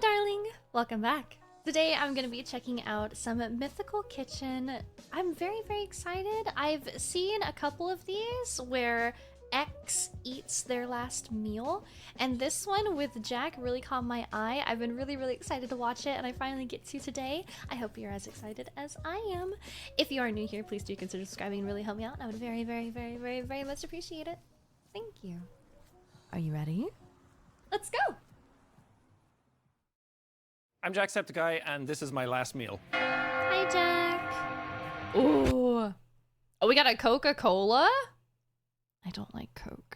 darling! Welcome back. Today I'm going to be checking out some Mythical Kitchen. I'm very excited. I've seen a couple of these where X eats their last meal, and this one with Jack really caught my eye. I've been really excited to watch it, and I finally get to today. I hope you're as excited as I am. If you are new here, please do consider subscribing and really help me out. I would very much appreciate it. Thank you. Are you ready? Let's go! I'm Jacksepticeye, and this is my last meal. Hi, Jack. Ooh. Oh, we got a Coca-Cola? I don't like Coke.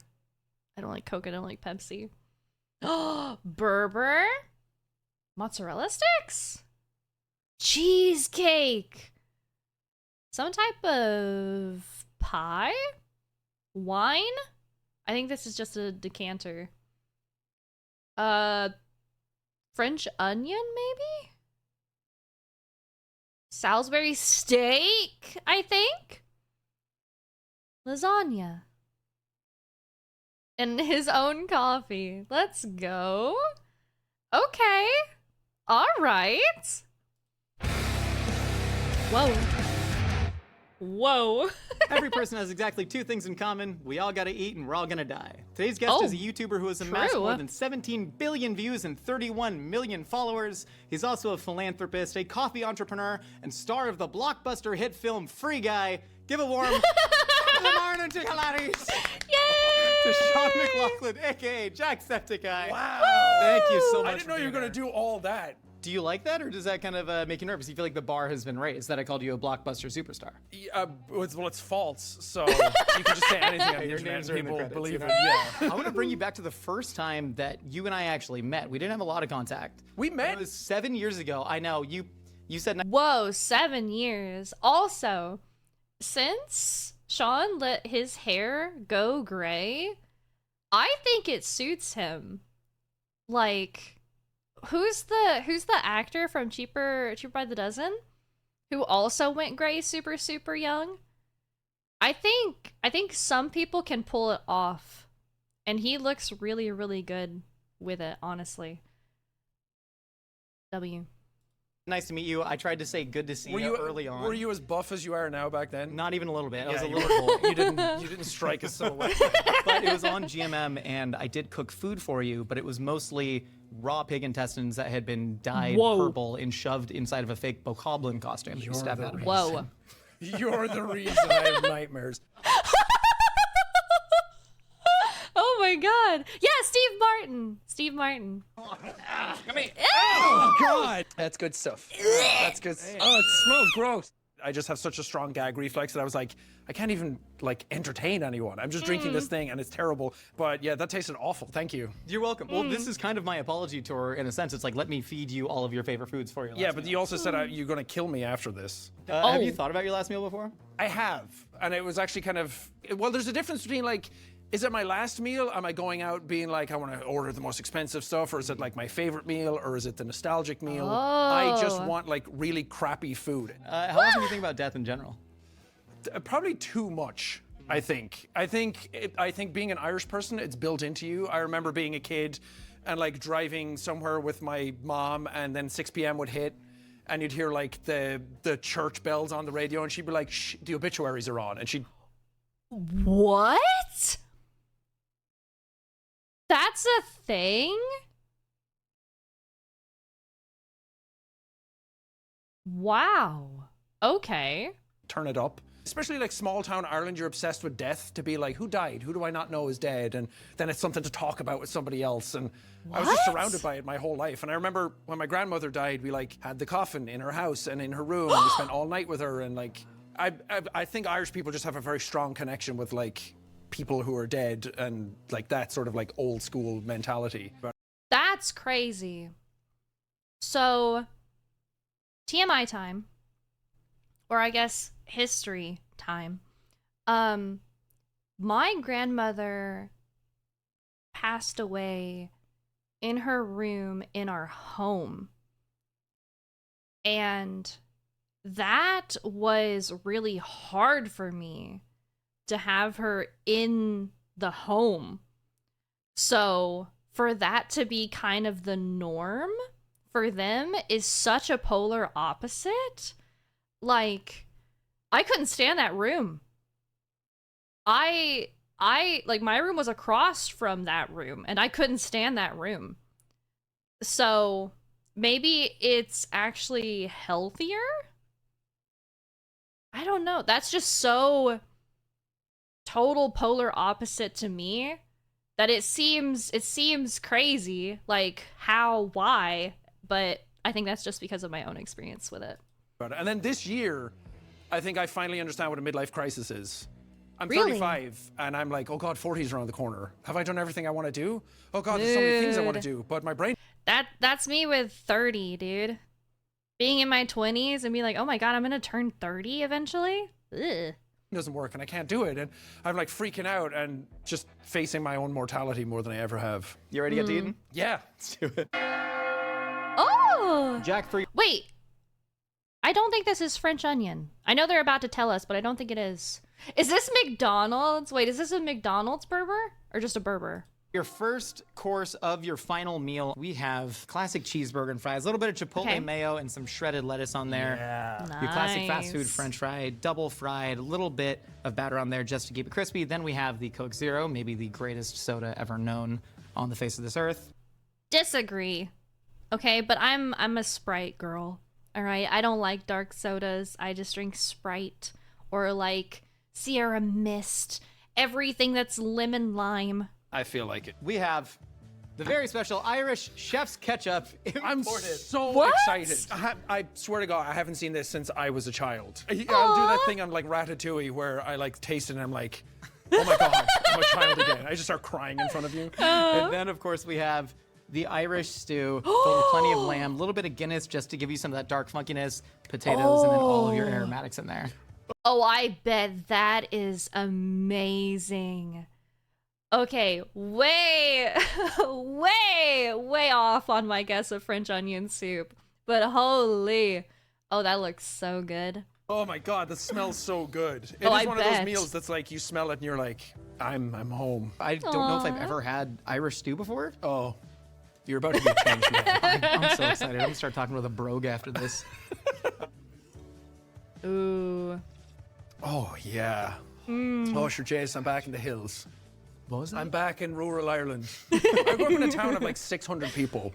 I don't like Coke. I don't like Pepsi. Oh, Berber? Mozzarella sticks? Cheesecake? Some type of pie? Wine? I think this is just a decanter. French onion, maybe? Salisbury steak, I think? Lasagna. And his own coffee. Let's go. Okay. All right. Whoa. Whoa. Every person has exactly two things in common. We all gotta eat and we're all gonna die. Today's guest is a YouTuber who has amassed more than 17 billion views and 31 million followers. He's also a philanthropist, a coffee entrepreneur, and star of the blockbuster hit film Free Guy. Give a warm morning to Hilarities. Yay! To Sean McLaughlin, aka Jacksepticeye. Wow. Thank you so much. I didn't know you were gonna do all that. Do you like that, or does that kind of make you nervous? You feel like the bar has been raised, that I called you a blockbuster superstar? Well, it's false, so you can just say anything on the Your internet names and are in the people credits, believe you know? it. Yeah. I want to bring you back to the first time that you and I actually met. We didn't have a lot of contact. We met? It was 7 years ago. I know, you said... Whoa, 7 years. Also, since Sean let his hair go gray, I think it suits him. Like... Who's the actor from Cheaper by the Dozen who also went gray super young? I think some people can pull it off, and he looks really good with it, honestly. W. Nice to meet you. I tried to say good to see you early on. Were you as buff as you are now back then? Not even a little bit. I was a you little were- cold. You didn't strike a silhouette. But it was on GMM, and I did cook food for you, but it was mostly raw pig intestines that had been dyed purple and shoved inside of a fake bokoblin costume. You stabbed out of me. Whoa. You're the reason I have nightmares. Oh my god. Yeah, Steve Martin. Steve Martin. Come here. Oh God, that's good stuff. That's good. Oh, it smells gross. I just have such a strong gag reflex that I was like, I can't even like entertain anyone. I'm just drinking this thing and it's terrible. But yeah, that tasted awful. Thank you. You're welcome. Well, this is kind of my apology tour in a sense. It's like, let me feed you all of your favorite foods for your last Yeah, but meal. you also said you're gonna kill me after this. Have you thought about your last meal before? I have, and it was actually kind of, well, there's a difference between like, is it my last meal? Am I going out being like, I want to order the most expensive stuff, or is it like my favorite meal, or is it the nostalgic meal? I just want like really crappy food. How often do you think about death in general? Probably too much, I think. I think being an Irish person, it's built into you. I remember being a kid and like driving somewhere with my mom, and then 6 p.m. would hit, and you'd hear like the church bells on the radio, and she'd be like, shh, the obituaries are on, and she'd... What? That's a thing? Wow. Okay. turn it up. Especially like small town Ireland, you're obsessed with death, to be like, who died? Who do I not know is dead? And then it's something to talk about with somebody else. And I was just surrounded by it my whole life. And I remember when my grandmother died, we like had the coffin in her house and in her room, and we spent all night with her. And like, I think Irish people just have a very strong connection with like people who are dead and like that sort of like old school mentality. That's crazy. So, TMI time, or I guess history time. My grandmother passed away in her room in our home. And that was really hard for me to have her in the home. So for that to be kind of the norm for them is such a polar opposite. Like, I couldn't stand that room. I like, my room was across from that room, and I couldn't stand that room. So maybe it's actually healthier? I don't know. That's just so total polar opposite to me that it seems crazy, like how, why, but I think that's just because of my own experience with it. And then this year, I think I finally understand what a midlife crisis is. I'm Really? 35, and I'm like, oh God, 40's around the corner. Have I done everything I want to do? Oh God, there's so many things I want to do, but my brain... That's me with 30, dude. Being in my 20s and being like, oh my God, I'm gonna turn 30 eventually? Ugh. doesn't work, and I can't do it, and I'm like freaking out and just facing my own mortality more than I ever have. You ready to get eaten? Yeah. Let's do it. Oh! Jack 3. Wait. I don't think this is French onion. I know they're about to tell us, but I don't think it is. Is this McDonald's? Wait, is this a McDonald's burger? Or just a burger? Your first course of your final meal, we have classic cheeseburger and fries, a little bit of chipotle mayo and some shredded lettuce on there. Yeah. Nice. Your classic fast food French fry, double fried, a little bit of batter on there just to keep it crispy. Then we have the Coke Zero, maybe the greatest soda ever known on the face of this earth. Disagree. Okay, but I'm a Sprite girl. All right, I don't like dark sodas. I just drink Sprite or like Sierra Mist, everything that's lemon lime. I feel like it. We have the very special Irish chef's ketchup imported. I'm so What? excited. I swear to God, I haven't seen this since I was a child. I'll do that thing on like Ratatouille where I like taste it and I'm like, oh my God, I'm a child again. I just start crying in front of you. And then, of course, we have the Irish stew filled with plenty of lamb, a little bit of Guinness just to give you some of that dark funkiness, potatoes, and then all of your aromatics in there. Oh, I bet that is amazing. Okay, way off on my guess of French onion soup. But holy, oh, that looks so good. Oh my God, that smells so good. It is I one of those bet. meals that's like you smell it and you're like, I'm home. I don't know if I've ever had Irish stew before. Oh, you're about to be changed now. I'm so excited. I'm gonna start talking with a brogue after this. Ooh. Oh yeah. Oh sure, Jace, I'm back in the hills. What was that? I'm back in rural Ireland. I grew up in a town of like 600 people,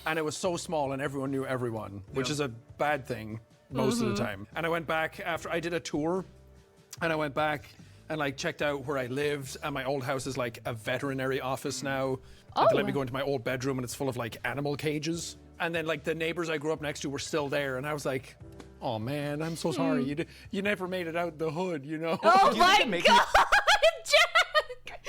and it was so small and everyone knew everyone, which is a bad thing most of the time. And I went back after I did a tour, and I went back and like checked out where I lived, and my old house is like a veterinary office now. And they let me go into my old bedroom, and it's full of like animal cages. And then like the neighbors I grew up next to were still there, and I was like, oh man, I'm so sorry. You never made it out the hood, you know? Oh Do you think my it makes God, you Jack!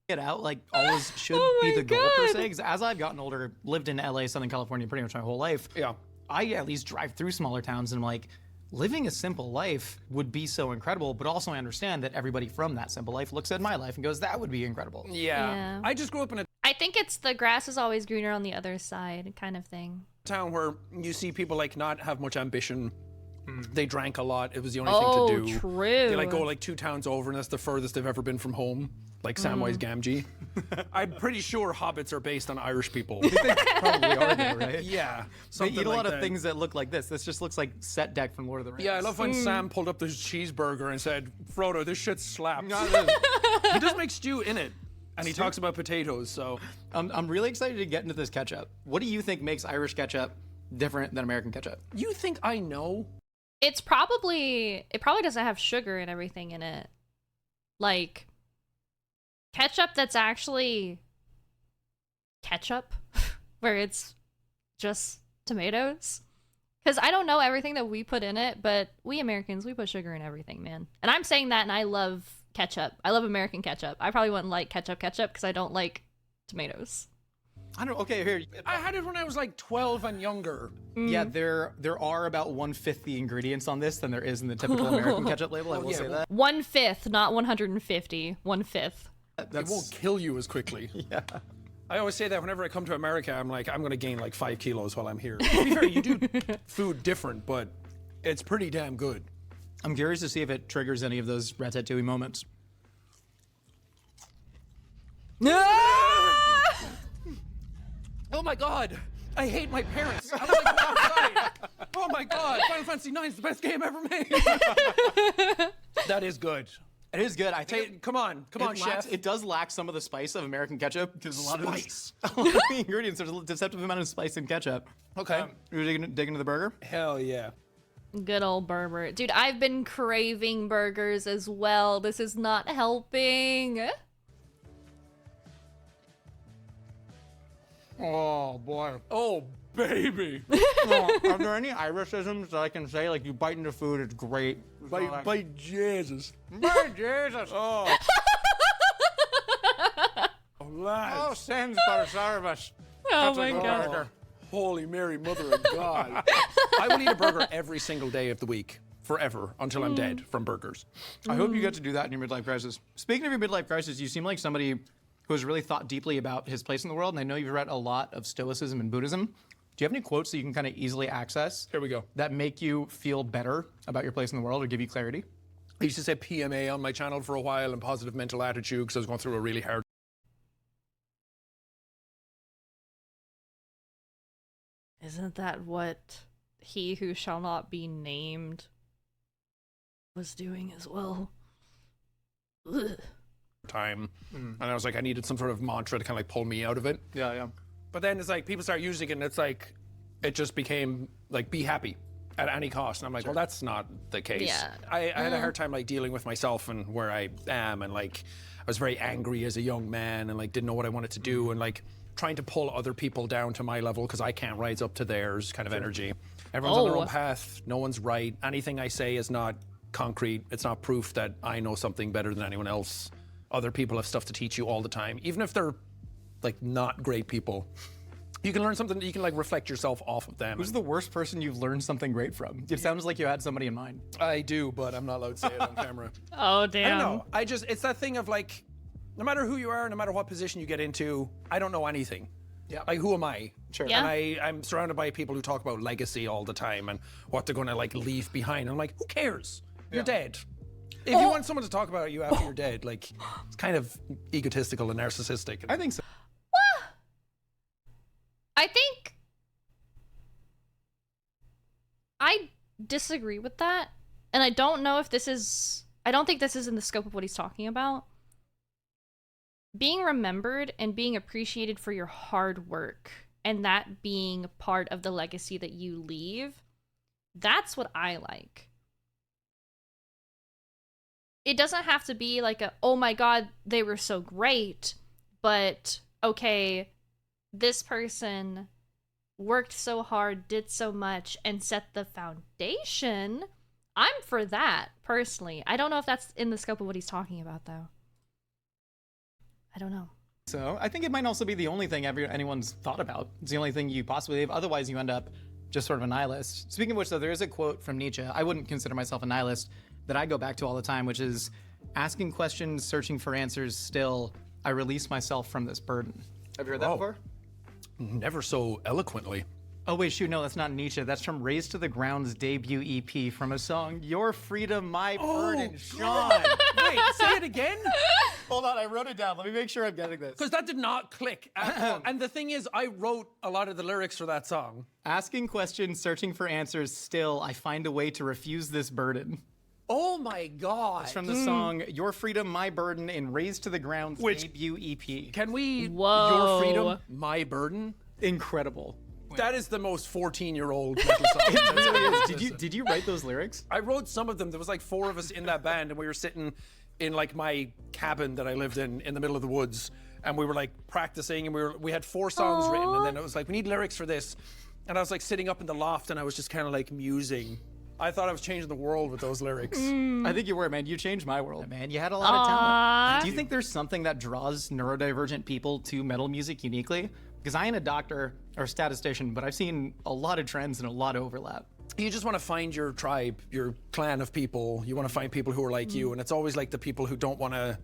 it out like always should be the goal per se? Because as I've gotten older, lived in LA, Southern California pretty much my whole life. Yeah. I at least drive through smaller towns and I'm like, living a simple life would be so incredible, but also I understand that everybody from that simple life looks at my life and goes, that would be incredible. Yeah. I just grew up in a I think it's the grass is always greener on the other side kind of thing. town where you see people like not have much ambition. They drank a lot. It was the only thing to do. True. They like go like 2 towns over, and that's the furthest they've ever been from home. Like Samwise Gamgee. I'm pretty sure hobbits are based on Irish people. They probably are though, right? Yeah. They something eat a lot like of that. things that look like this. This just looks like set deck from Lord of the Rings. Yeah, I love when Sam pulled up this cheeseburger and said, Frodo, this shit slaps. No, it is. He does make stew in it. And he talks about potatoes, so. I'm really excited to get into this ketchup. What do you think makes Irish ketchup different than American ketchup? You think I know? It probably doesn't have sugar and everything in it. Like ketchup that's actually ketchup where it's just tomatoes. Cuz I don't know everything that we put in it, but we Americans, we put sugar in everything, man. And I'm saying that and I love ketchup. I love American ketchup. I probably wouldn't like ketchup cuz I don't like tomatoes. I don't know. Okay, here. I had it when I was like 12 and younger. Yeah, there are about 1/5 the ingredients on this than there is in the typical American ketchup label. I will say that. 1/5, not 150. 1/5. It won't kill you as quickly. Yeah. I always say that whenever I come to America, I'm like, I'm going to gain like 5 kilos while I'm here. To be fair, you do food different, but it's pretty damn good. I'm curious to see if it triggers any of those ratatouille moments. Oh my god! I hate my parents. I was like, outside. Oh my god! Final Fantasy IX is the best game ever made. That is good. It is good. I think Come on, chef. It does lack some of the spice of American ketchup because a lot of the ingredients, there's a deceptive amount of spice in ketchup. Okay. You dig into the burger? Hell yeah. Good old burger. Dude, I've been craving burgers as well. This is not helping. Oh boy. Oh baby. Are there any Irishisms that I can say? Like you bite into food, it's great. By Jesus. By Jesus. Oh. Oh, lads. Oh, sins for service. Oh my god. Oh, Holy Mary, Mother of God. I will eat a burger every single day of the week, forever, until I'm dead from burgers. I hope you get to do that in your midlife crisis. Speaking of your midlife crisis, you seem like somebody who has really thought deeply about his place in the world, and I know you've read a lot of Stoicism and Buddhism. Do you have any quotes that you can kind of easily access? Here we go. That make you feel better about your place in the world or give you clarity? I used to say PMA on my channel for a while and positive mental attitude because I was going through a really hard. Isn't that what he who shall not be named was doing as well? Ugh. Time. And I was like, I needed some sort of mantra to kind of like pull me out of it. Yeah, yeah. But then it's like people start using it and it's like, it just became like, be happy at any cost. And I'm like, well, that's not the case. Yeah. I had a hard time like dealing with myself and where I am. And like, I was very angry as a young man and like, didn't know what I wanted to do. And like trying to pull other people down to my level because I can't rise up to theirs kind of energy. Everyone's on their own path. No one's right. Anything I say is not concrete. It's not proof that I know something better than anyone else. Other people have stuff to teach you all the time. Even if they're like not great people, you can learn something that you can like reflect yourself off of them. Who's the worst person you've learned something great from? It sounds like you had somebody in mind. I do, but I'm not allowed to say it on camera. Oh, I damn. don't know. It's that thing of like, no matter who you are, no matter what position you get into, I don't know anything. Yeah. Like, who am I? Sure. Yeah. And I'm surrounded by people who talk about legacy all the time and what they're going to like leave behind. I'm like, who cares? You're dead. If you want someone to talk about you after you're dead, like, it's kind of egotistical and narcissistic. I think so. I think I disagree with that, and I don't know if this is, I don't think this is in the scope of what he's talking about. Being remembered and being appreciated for your hard work, and that being part of the legacy that you leave, that's what I like. It doesn't have to be like a, oh my god, they were so great, but okay, this person worked so hard, did so much, and set the foundation. I'm for that, personally. I don't know if that's in the scope of what he's talking about, though. I don't know. So I think it might also be the only thing anyone's thought about. It's the only thing you possibly have. Otherwise, you end up just sort of a nihilist. Speaking of which, though, there is a quote from Nietzsche. I wouldn't consider myself a nihilist, that I go back to all the time, which is, asking questions, searching for answers, still, I release myself from this burden. Have you heard that before? Never so eloquently. Oh, wait, shoot, no, that's not Nietzsche. That's from Raised to the Ground's debut EP from a song, Your Freedom, My Burden, Sean. Wait, say it again? Hold on, I wrote it down. Let me make sure I'm getting this. Because that did not click at all. And the thing is, I wrote a lot of the lyrics for that song. Asking questions, searching for answers, still, I find a way to refuse this burden. Oh my god. It's from the song Your Freedom, My Burden in Raised to the Ground's debut EP. Can we, Whoa. Your Freedom, My Burden? Incredible. That is the most 14-year-old metal song. Did you write those lyrics? I wrote some of them. There was like 4 of us in that band, and we were sitting in like my cabin that I lived in the middle of the woods, and we were like practicing, and we had 4 songs written, and then it was like, we need lyrics for this. And I was like sitting up in the loft, and I was just kind of like musing. I thought I was changing the world with those lyrics. I think you were, man. You changed my world, man. You had a lot of talent. Do you think there's something that draws neurodivergent people to metal music uniquely? Because I ain't a doctor or statistician, but I've seen a lot of trends and a lot of overlap. You just want to find your tribe, your clan of people. You want to find people who are like you, and it's always like the people who don't want to.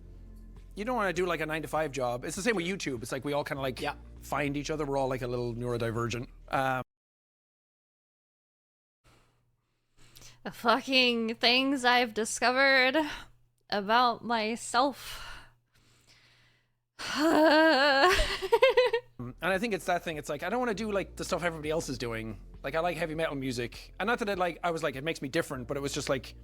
You don't want to do like a 9-to-5 job. It's the same with YouTube. It's like we all kind of like find each other. We're all like a little neurodivergent. The fucking things I've discovered about myself. And I think it's that thing. It's like, I don't want to do like the stuff everybody else is doing. Like, I like heavy metal music. And not that I was like, it makes me different, but it was just like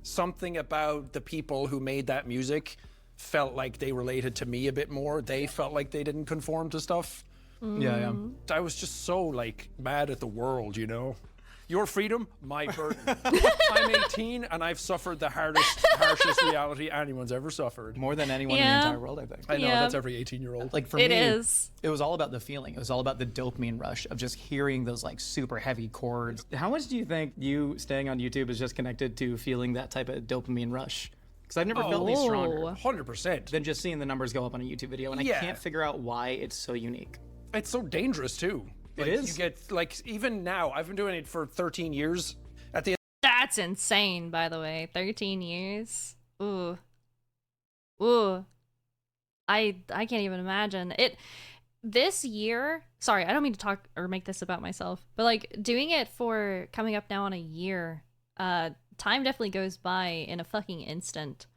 something about the people who made that music felt like they related to me a bit more. They felt like they didn't conform to stuff. Yeah. I was just so like mad at the world, you know? Your freedom, my burden. I'm 18 and I've suffered the harshest reality anyone's ever suffered. More than anyone in the entire world, I think. I know, that's every 18-year-old. Like for me, it was all about the feeling. It was all about the dopamine rush of just hearing those like super heavy chords. How much do you think you staying on YouTube is just connected to feeling that type of dopamine rush? Because I've never felt these stronger 100%. than just seeing the numbers go up on a YouTube video, and I can't figure out why it's so unique. It's so dangerous too. Like, it is. You get like, even now, I've been doing it for 13 years. That's insane, by the way. 13 years. Ooh. Ooh. I can't even imagine. This year, sorry, I don't mean to talk or make this about myself, but like doing it for coming up now on a year, time definitely goes by in a fucking instant.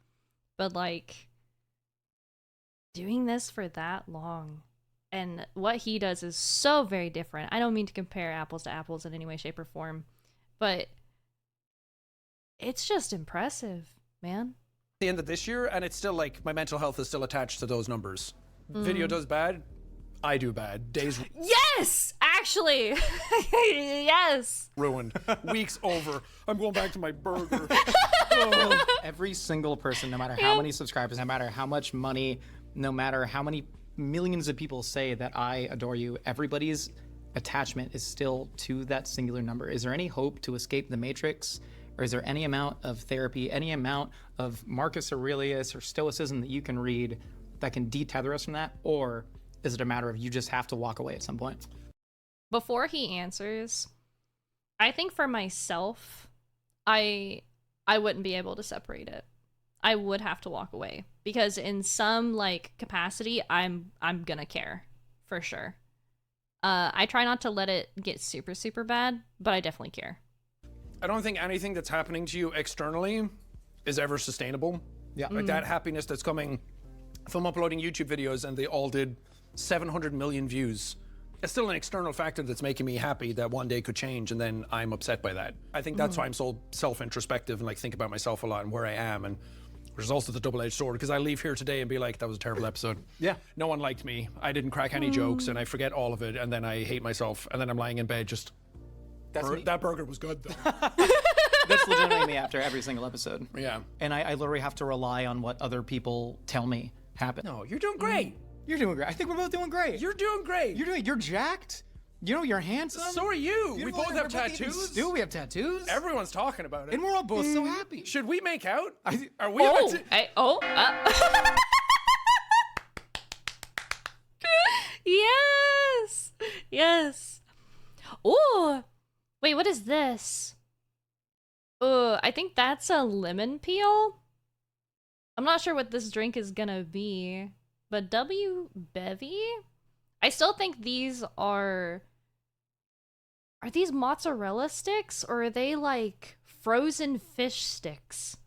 But like doing this for that long and what he does is so very different. I don't mean to compare apples to apples in any way, shape, or form, but it's just impressive, man. The end of this year, and it's still like my mental health is still attached to those numbers. Video does bad, I do bad. Days Yes, actually. Yes. ruined. Weeks over. I'm going back to my burger. Every single person, no matter how many subscribers, no matter how much money, no matter how many millions of people say that I adore you, everybody's attachment is still to that singular number. Is there any hope to escape the matrix? Or is there any amount of therapy, any amount of Marcus Aurelius or stoicism that you can read that can detether us from that? Or is it a matter of you just have to walk away at some point? Before he answers, I think for myself, I wouldn't be able to separate it. I would have to walk away because in some like capacity, I'm gonna care for sure. I try not to let it get super, super bad, but I definitely care. I don't think anything that's happening to you externally is ever sustainable. Yeah. Like that happiness that's coming from uploading YouTube videos and they all did 700 million views. It's still an external factor that's making me happy that one day could change and then I'm upset by that. I think that's why I'm so self-introspective and like think about myself a lot and where I am, and which is also the double-edged sword because I leave here today and be like, that was a terrible episode. Yeah. No one liked me. I didn't crack any jokes and I forget all of it and then I hate myself and then I'm lying in bed just... That burger was good though. That's legitimately me after every single episode. Yeah. And I literally have to rely on what other people tell me happened. No, you're doing great. You're doing great. I think we're both doing great. You're doing great. You're jacked. You know, you're handsome. So are you. We Beautiful. both have We're both even tattoos. still, we have tattoos. Everyone's talking about it. And we're all both so happy. Should we make out? Are we? Yes. Yes. Ooh. Wait, what is this? I think that's a lemon peel. I'm not sure what this drink is gonna be, but W Bevy? I still think these are these mozzarella sticks or are they like frozen fish sticks?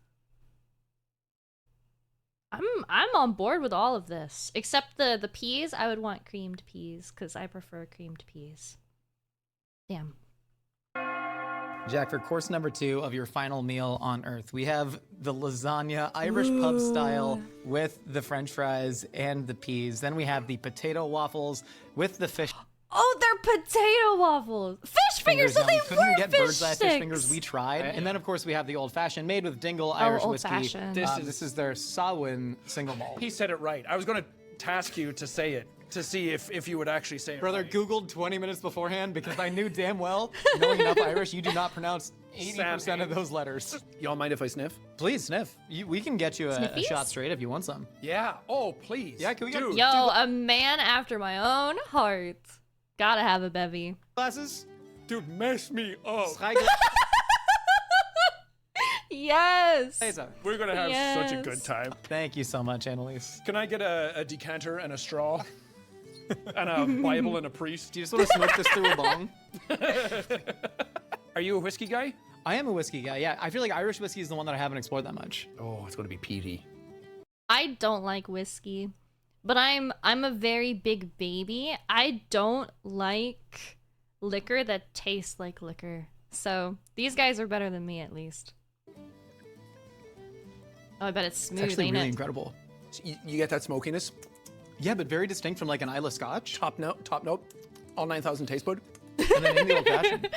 I'm on board with all of this, except the peas. I would want creamed peas because I prefer creamed peas. Damn. Jack, for course number 2 of your final meal on Earth, we have the lasagna, Irish pub style, with the French fries and the peas. Then we have the potato waffles with the fish. Oh, they're potato waffles. Fish fingers, so they couldn't were get fish bird's eye sticks. fish fingers. We tried. And then, of course, we have the old fashioned made with dingle Irish whiskey. old-fashioned. This is their Samhain single malt. He said it right. I was going to task you to say it to see if you would actually say it. Brother, right. Googled 20 minutes beforehand because I knew damn well, knowing enough Irish, you do not pronounce 80% of those letters. Y'all mind if I sniff? Please, sniff. We can get you a Sniffies? shot straight if you want some. Yeah. Oh, please. Yeah, can we get Dude. Yo, a man after my own heart. Gotta have a bevy. glasses? Dude, mess me up. Yes. We're going to have such a Yes. good time. Thank you so much, Annalise. Can I get a decanter and a straw? And a Bible and a priest? Do you just want to smoke this through a bong? Are you a whiskey guy? I am a whiskey guy, yeah. I feel like Irish whiskey is the one that I haven't explored that much. Oh, it's going to be peaty. I don't like whiskey, but I'm a very big baby. I don't like liquor that tastes like liquor. So these guys are better than me, at least. Oh, I bet it's smooth, It's actually ain't really it? incredible. So you get that smokiness. Yeah, but very distinct from like an Isla Scotch. Top note, all 9,000 taste bud. And then in the old fashioned.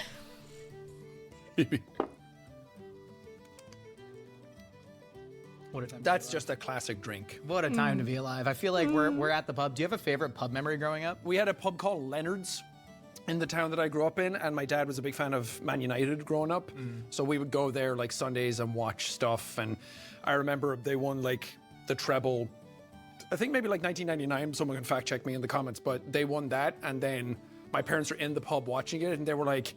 What a time. That's just a classic drink. What a time to be alive. I feel like we're at the pub. Do you have a favorite pub memory growing up? We had a pub called Leonard's in the town that I grew up in, and my dad was a big fan of Man United growing up. So we would go there like Sundays and watch stuff. And I remember they won like the treble, I think maybe like 1999, someone can fact check me in the comments, but they won that. And then my parents were in the pub watching it, and they were like,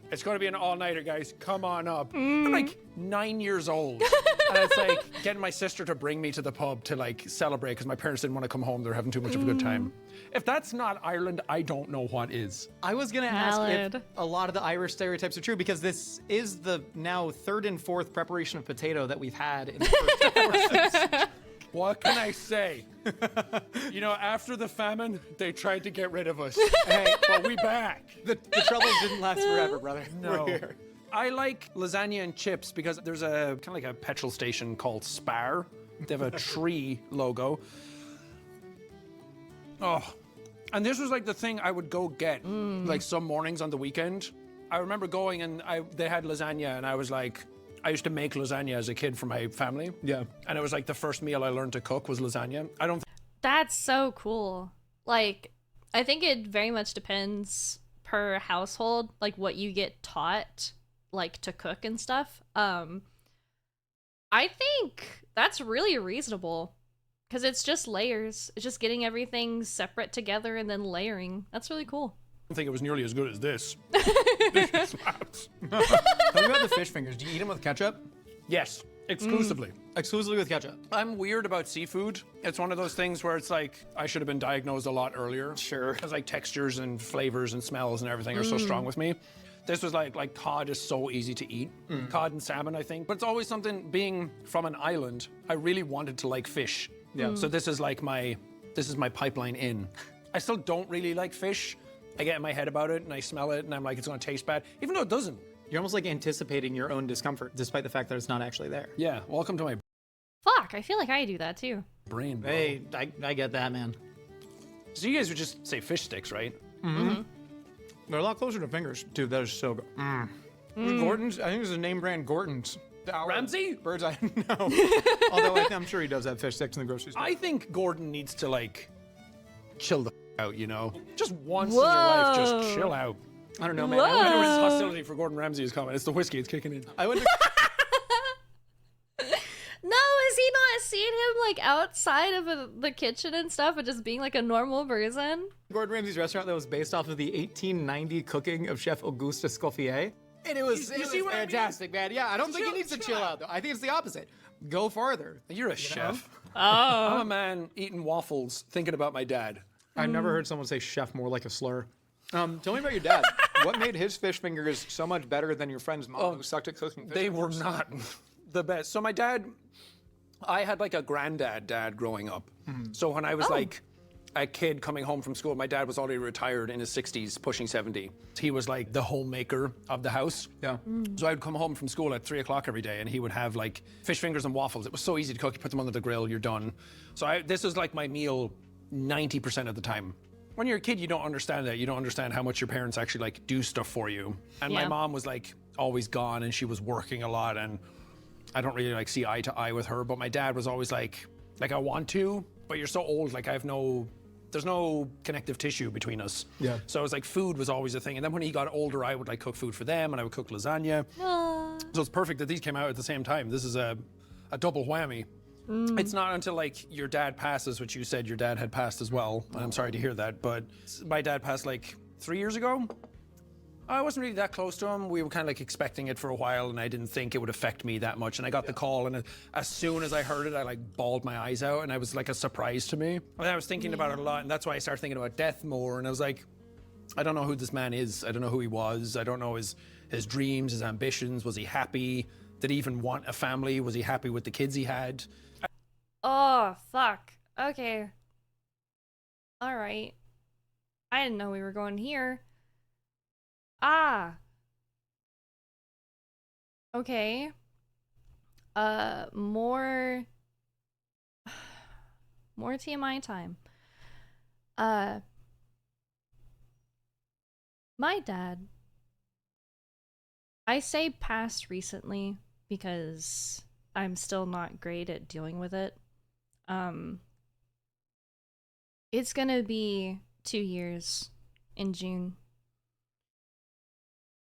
it's going to be an all-nighter, guys. Come on up. I'm like 9 years old. And it's like getting my sister to bring me to the pub to like celebrate because my parents didn't want to come home. They were having too much of a good time. If that's not Ireland, I don't know what is. I was going to ask if Valid. a lot of the Irish stereotypes are true because this is the now third and fourth preparation of potato that we've had in the first two courses. What can I say? You know, after the famine, they tried to get rid of us. Hey, But we back. the troubles didn't last forever, brother. No. We're here. I like lasagna and chips because there's a kind of like a petrol station called Spar. They have a tree logo. Oh, and this was like the thing I would go get like some mornings on the weekend. I remember going and they had lasagna and I was like, I used to make lasagna as a kid for my family. Yeah. And it was like the first meal I learned to cook was lasagna. I don't That's so cool. Like, I think it very much depends per household, like what you get taught, like to cook and stuff. I think that's really reasonable because it's just layers. It's just getting everything separate together and then layering. That's really cool. think it was nearly as good as this. This slaps. Tell me about the fish fingers. Do you eat them with ketchup? Yes, exclusively. Exclusively with ketchup. I'm weird about seafood. It's one of those things where it's like I should have been diagnosed a lot earlier. Sure. Because like textures and flavors and smells and everything are so strong with me. This was like cod is so easy to eat. Cod and salmon, I think. But it's always something, being from an island, I really wanted to like fish. Yeah. So this is like my pipeline in. I still don't really like fish. I get in my head about it and I smell it and I'm like, it's gonna taste bad, even though it doesn't. You're almost like anticipating your own discomfort, despite the fact that it's not actually there. Yeah, welcome to my Fuck, I feel like I do that too. brain, bro. Hey, I get that, man. So you guys would just say fish sticks, right? They're a lot closer to fingers. Dude, that is so good. Gorton's, I think it's a name brand Gorton's. Ramsay? Bird's eye, no. Although I'm sure he does have fish sticks in the grocery store. I think Gordon needs to like chill the out, you know? Just once in your life, just Whoa. chill out. I don't know, man. Whoa. I wonder if it's hostility for Gordon Ramsay is coming. It's the whiskey, it's kicking in. I wouldn't. No, is he not seeing him like outside of the kitchen and stuff and just being like a normal person? Gordon Ramsay's restaurant that was based off of the 1890 cooking of Chef Auguste Escoffier. And it was, You see what I mean? fantastic, man. Yeah, I don't think he needs to chill out, though. I think it's the opposet. Go farther. You're a chef. Oh. I'm a man eating waffles, thinking about my dad. I've never heard someone say chef more like a slur. Tell me about your dad. What made his fish fingers so much better than your friend's mom who sucked at cooking fish They were fingers? not the best. So my dad, I had like a granddad dad growing up. So when I was like a kid coming home from school, my dad was already retired in his 60s, pushing 70. He was like the homemaker of the house. Yeah. So I'd come home from school at 3 o'clock every day and he would have like fish fingers and waffles. It was so easy to cook. You put them under the grill, you're done. So this was like my meal 90% of the time. When you're a kid, you don't understand that. You don't understand how much your parents actually like do stuff for you. And my Yeah. mom was like always gone and she was working a lot and I don't really like see eye to eye with her. But my dad was always like I want to, but you're so old, like there's no connective tissue between us. Yeah. So it was like food was always a thing. And then when he got older, I would like cook food for them and I would cook lasagna. So it's perfect that these came out at the same time. This is a double whammy. It's not until like your dad passes, which you said your dad had passed as well. And I'm sorry to hear that, but my dad passed like 3 years ago. I wasn't really that close to him. We were kind of like expecting it for a while and I didn't think it would affect me that much. And I got the call and as soon as I heard it, I like bawled my eyes out and it was like a surprise to me. And I was thinking about it a lot and that's why I started thinking about death more. And I was like, I don't know who this man is. I don't know who he was. I don't know his dreams, his ambitions. Was he happy? Did he even want a family? Was he happy with the kids he had? Oh, fuck. Okay. All right. I didn't know we were going here. Ah. Okay. More TMI time. My dad, I say passed recently because I'm still not great at dealing with it. It's gonna be 2 years in June.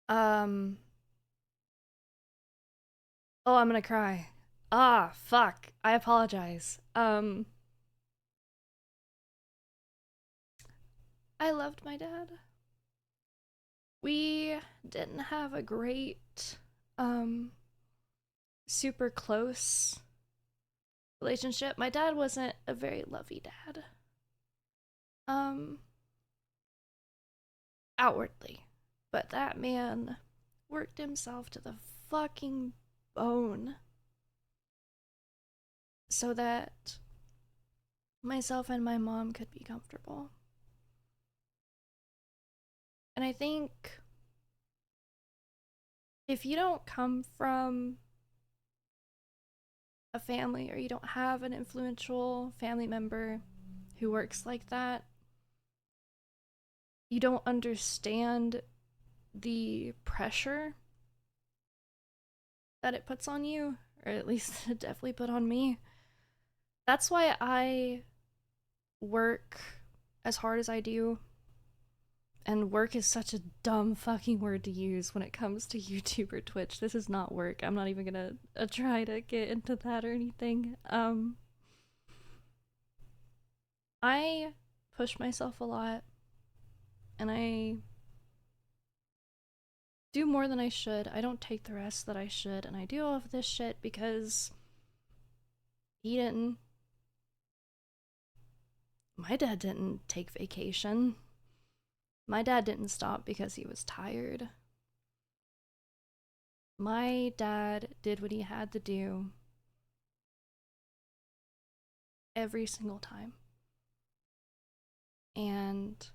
Oh, I'm gonna cry. Ah, fuck. I apologize. I loved my dad. We didn't have a great, super close relationship. My dad wasn't a very lovey dad. Outwardly. But that man worked himself to the fucking bone so that myself and my mom could be comfortable. And I think if you don't come from a family or you don't have an influential family member who works like that, you don't understand the pressure that it puts on you, or at least it definitely put on me. That's why I work as hard as I do. And work is such a dumb fucking word to use when it comes to YouTube or Twitch. This is not work. I'm not even gonna try to get into that or anything. I push myself a lot. And I do more than I should. I don't take the rest that I should. And I do all of this shit because he didn't. My dad didn't take vacation. My dad didn't stop because he was tired. My dad did what he had to do every single time. And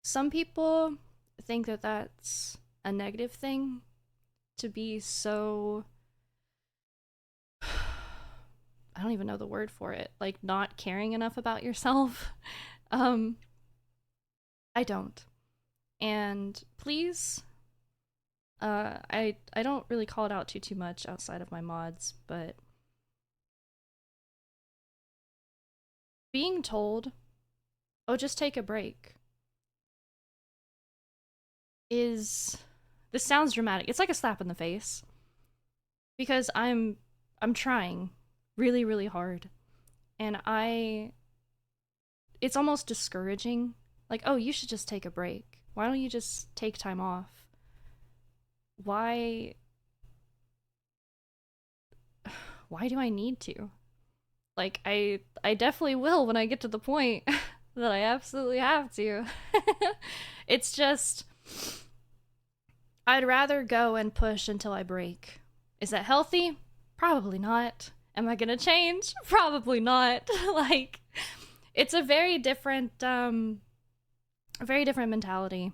some people think that that's a negative thing, to be so, I don't even know the word for it, like not caring enough about yourself. I don't. And please, I don't really call it out too much outside of my mods, but being told, oh, just take a break, this sounds dramatic. It's like a slap in the face. Because I'm trying really, really hard. And it's almost discouraging. Like, oh, you should just take a break. Why don't you just take time off? Why do I need to? Like, I definitely will when I get to the point that I absolutely have to. It's just, I'd rather go and push until I break. Is that healthy? Probably not. Am I gonna change? Probably not. Like, it's a very different mentality.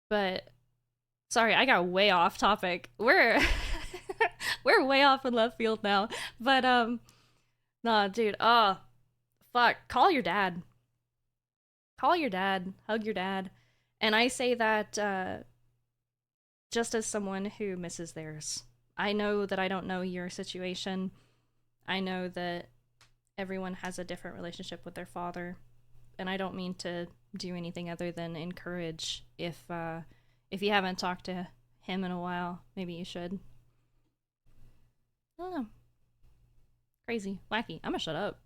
But sorry, I got way off topic. We're way off in left field now. But nah, dude. Oh, fuck. Call your dad. Call your dad. Hug your dad. And I say that just as someone who misses theirs. I know that I don't know your situation. I know that everyone has a different relationship with their father, and I don't mean to do anything other than encourage. If you haven't talked to him in a while, maybe you should. I don't know. Crazy, wacky. I'm gonna shut up.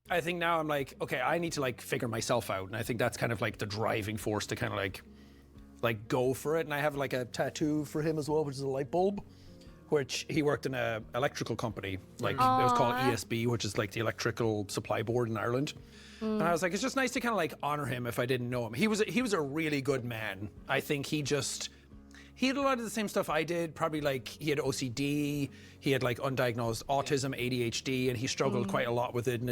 I think now I'm like, okay, I need to like figure myself out, and I think that's kind of like the driving force to kind of like go for it. And I have like a tattoo for him as well, which is a light bulb, which he worked in a electrical company, like it was called ESB, which is like the electrical supply board in Ireland. And I was like, it's just nice to kind of like honor him if I didn't know him. He was a really good man. I think he had a lot of the same stuff I did. Probably like he had OCD, he had like undiagnosed autism, ADHD, and he struggled quite a lot with it. And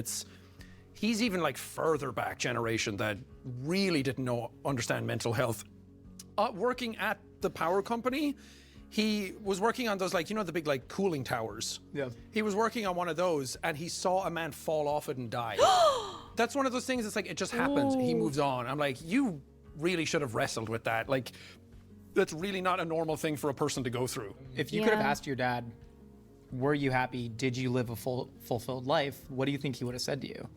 he's even like further back generation that really didn't understand mental health. Working at the power company, he was working on those, like, you know, the big like cooling towers. Yeah. He was working on one of those and he saw a man fall off it and die. That's one of those things, it's like, it just happens. He moves on. I'm like, you really should have wrestled with that. Like, that's really not a normal thing for a person to go through. If you could have asked your dad, were you happy? Did you live a fulfilled life? What do you think he would have said to you?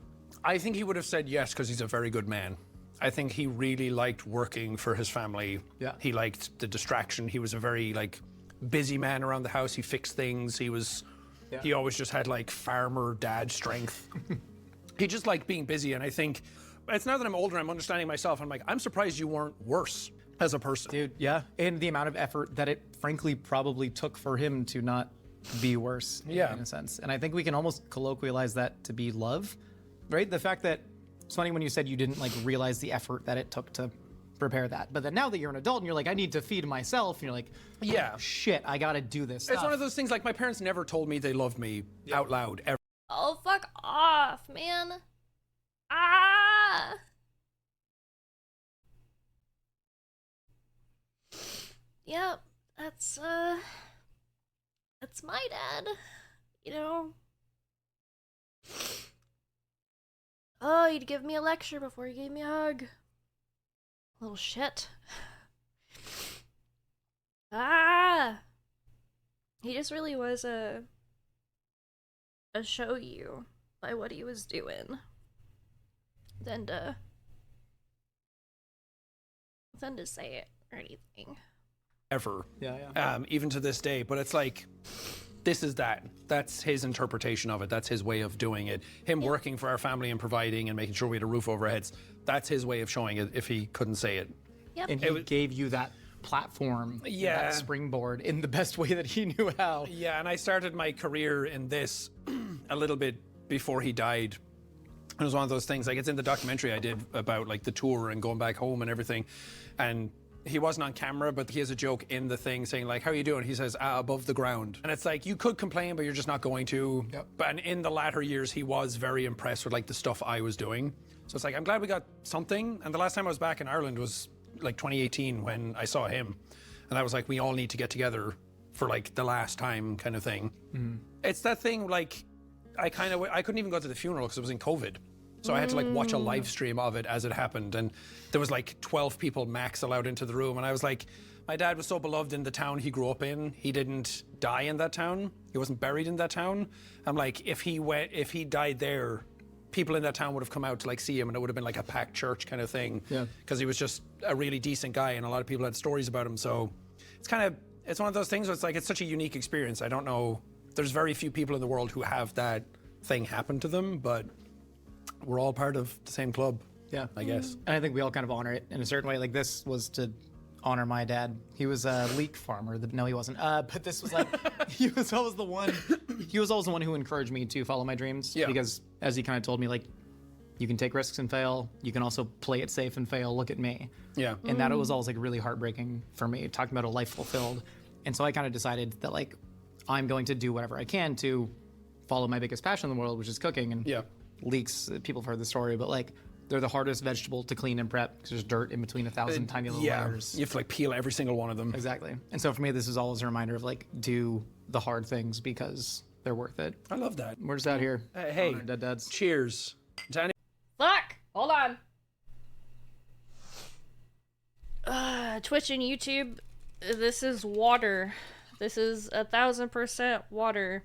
I think he would have said yes, because he's a very good man. I think he really liked working for his family. Yeah. He liked the distraction. He was a very like busy man around the house. He fixed things. He always just had like farmer dad strength. He just liked being busy. And I think it's now that I'm older, I'm understanding myself. I'm like, I'm surprised you weren't worse as a person. Dude, yeah. And the amount of effort that it frankly probably took for him to not be worse in a sense. And I think we can almost colloquialize that to be love, right? The fact that it's funny when you said you didn't like realize the effort that it took to prepare that. But then now that you're an adult and you're like, I need to feed myself, and you're like, yeah, shit, I gotta do this stuff. It's one of those things, like, my parents never told me they loved me out loud ever. Oh, fuck off, man. Ah! Yep, that's my dad, you know. Oh, he'd give me a lecture before he gave me a hug. Little shit. Ah! He just really was a show you by what he was doing than to say it or anything. Ever. Yeah. Even to this day. But it's like, this is that. That's his interpretation of it. That's his way of doing it. Him working for our family and providing and making sure we had a roof over our heads. That's his way of showing it if he couldn't say it. Yep. And he gave you that platform, that springboard in the best way that he knew how. Yeah, and I started my career in this a little bit before he died. It was one of those things, like, it's in the documentary I did about like the tour and going back home and everything. And he wasn't on camera, but he has a joke in the thing saying like, how are you doing? He says, above the ground. And it's like, you could complain, but you're just not going to. Yep. But in the latter years, he was very impressed with like the stuff I was doing. So it's like, I'm glad we got something. And the last time I was back in Ireland was like 2018 when I saw him. And I was like, we all need to get together for like the last time kind of thing. Mm-hmm. It's that thing, like, I couldn't even go to the funeral because it was in COVID. So I had to like watch a live stream of it as it happened. And there was like 12 people max allowed into the room. And I was like, my dad was so beloved in the town he grew up in. He didn't die in that town. He wasn't buried in that town. I'm like, if he died there, people in that town would have come out to like see him, and it would have been like a packed church kind of thing. Yeah. Because he was just a really decent guy, and a lot of people had stories about him. So it's one of those things where it's like, it's such a unique experience. I don't know, there's very few people in the world who have that thing happen to them, but we're all part of the same club. Yeah, I guess. And I think we all kind of honor it in a certain way. Like, this was to honor my dad. He was a leek farmer. No, he wasn't. But this was like, he was always the one who encouraged me to follow my dreams. Yeah. Because as he kind of told me, like, you can take risks and fail. You can also play it safe and fail. Look at me. Yeah. And that was always like really heartbreaking for me, talking about a life fulfilled. And so I kind of decided that, like, I'm going to do whatever I can to follow my biggest passion in the world, which is cooking. And leeks, people have heard the story, but like, they're the hardest vegetable to clean and prep because there's dirt in between 1,000 tiny little layers. You have to like peel every single one of them. Exactly. And so for me, this is always a reminder of like, do the hard things because they're worth it. I love that. We're just out here. Hey, dead dads. Cheers. Fuck! Hold on. Twitch and YouTube, this is water. This is 1,000% water.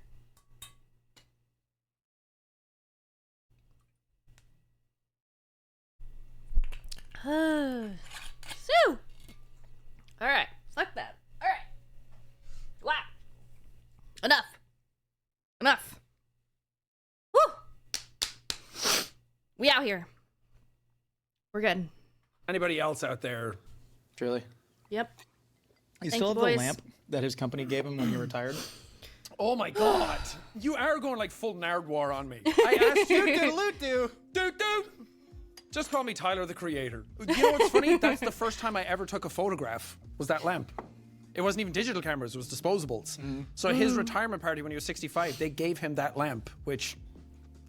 So, all right, fuck that. All right, wow, enough. Woo! We out here. We're good. Anybody else out there? Truly. Yep. You still have the lamp that his company gave him when he retired? Oh my god, you are going like full Nardwar on me. I asked you do. Just call me Tyler, the Creator. You know what's funny? That's the first time I ever took a photograph, was that lamp. It wasn't even digital cameras, it was disposables. So his retirement party when he was 65, they gave him that lamp, which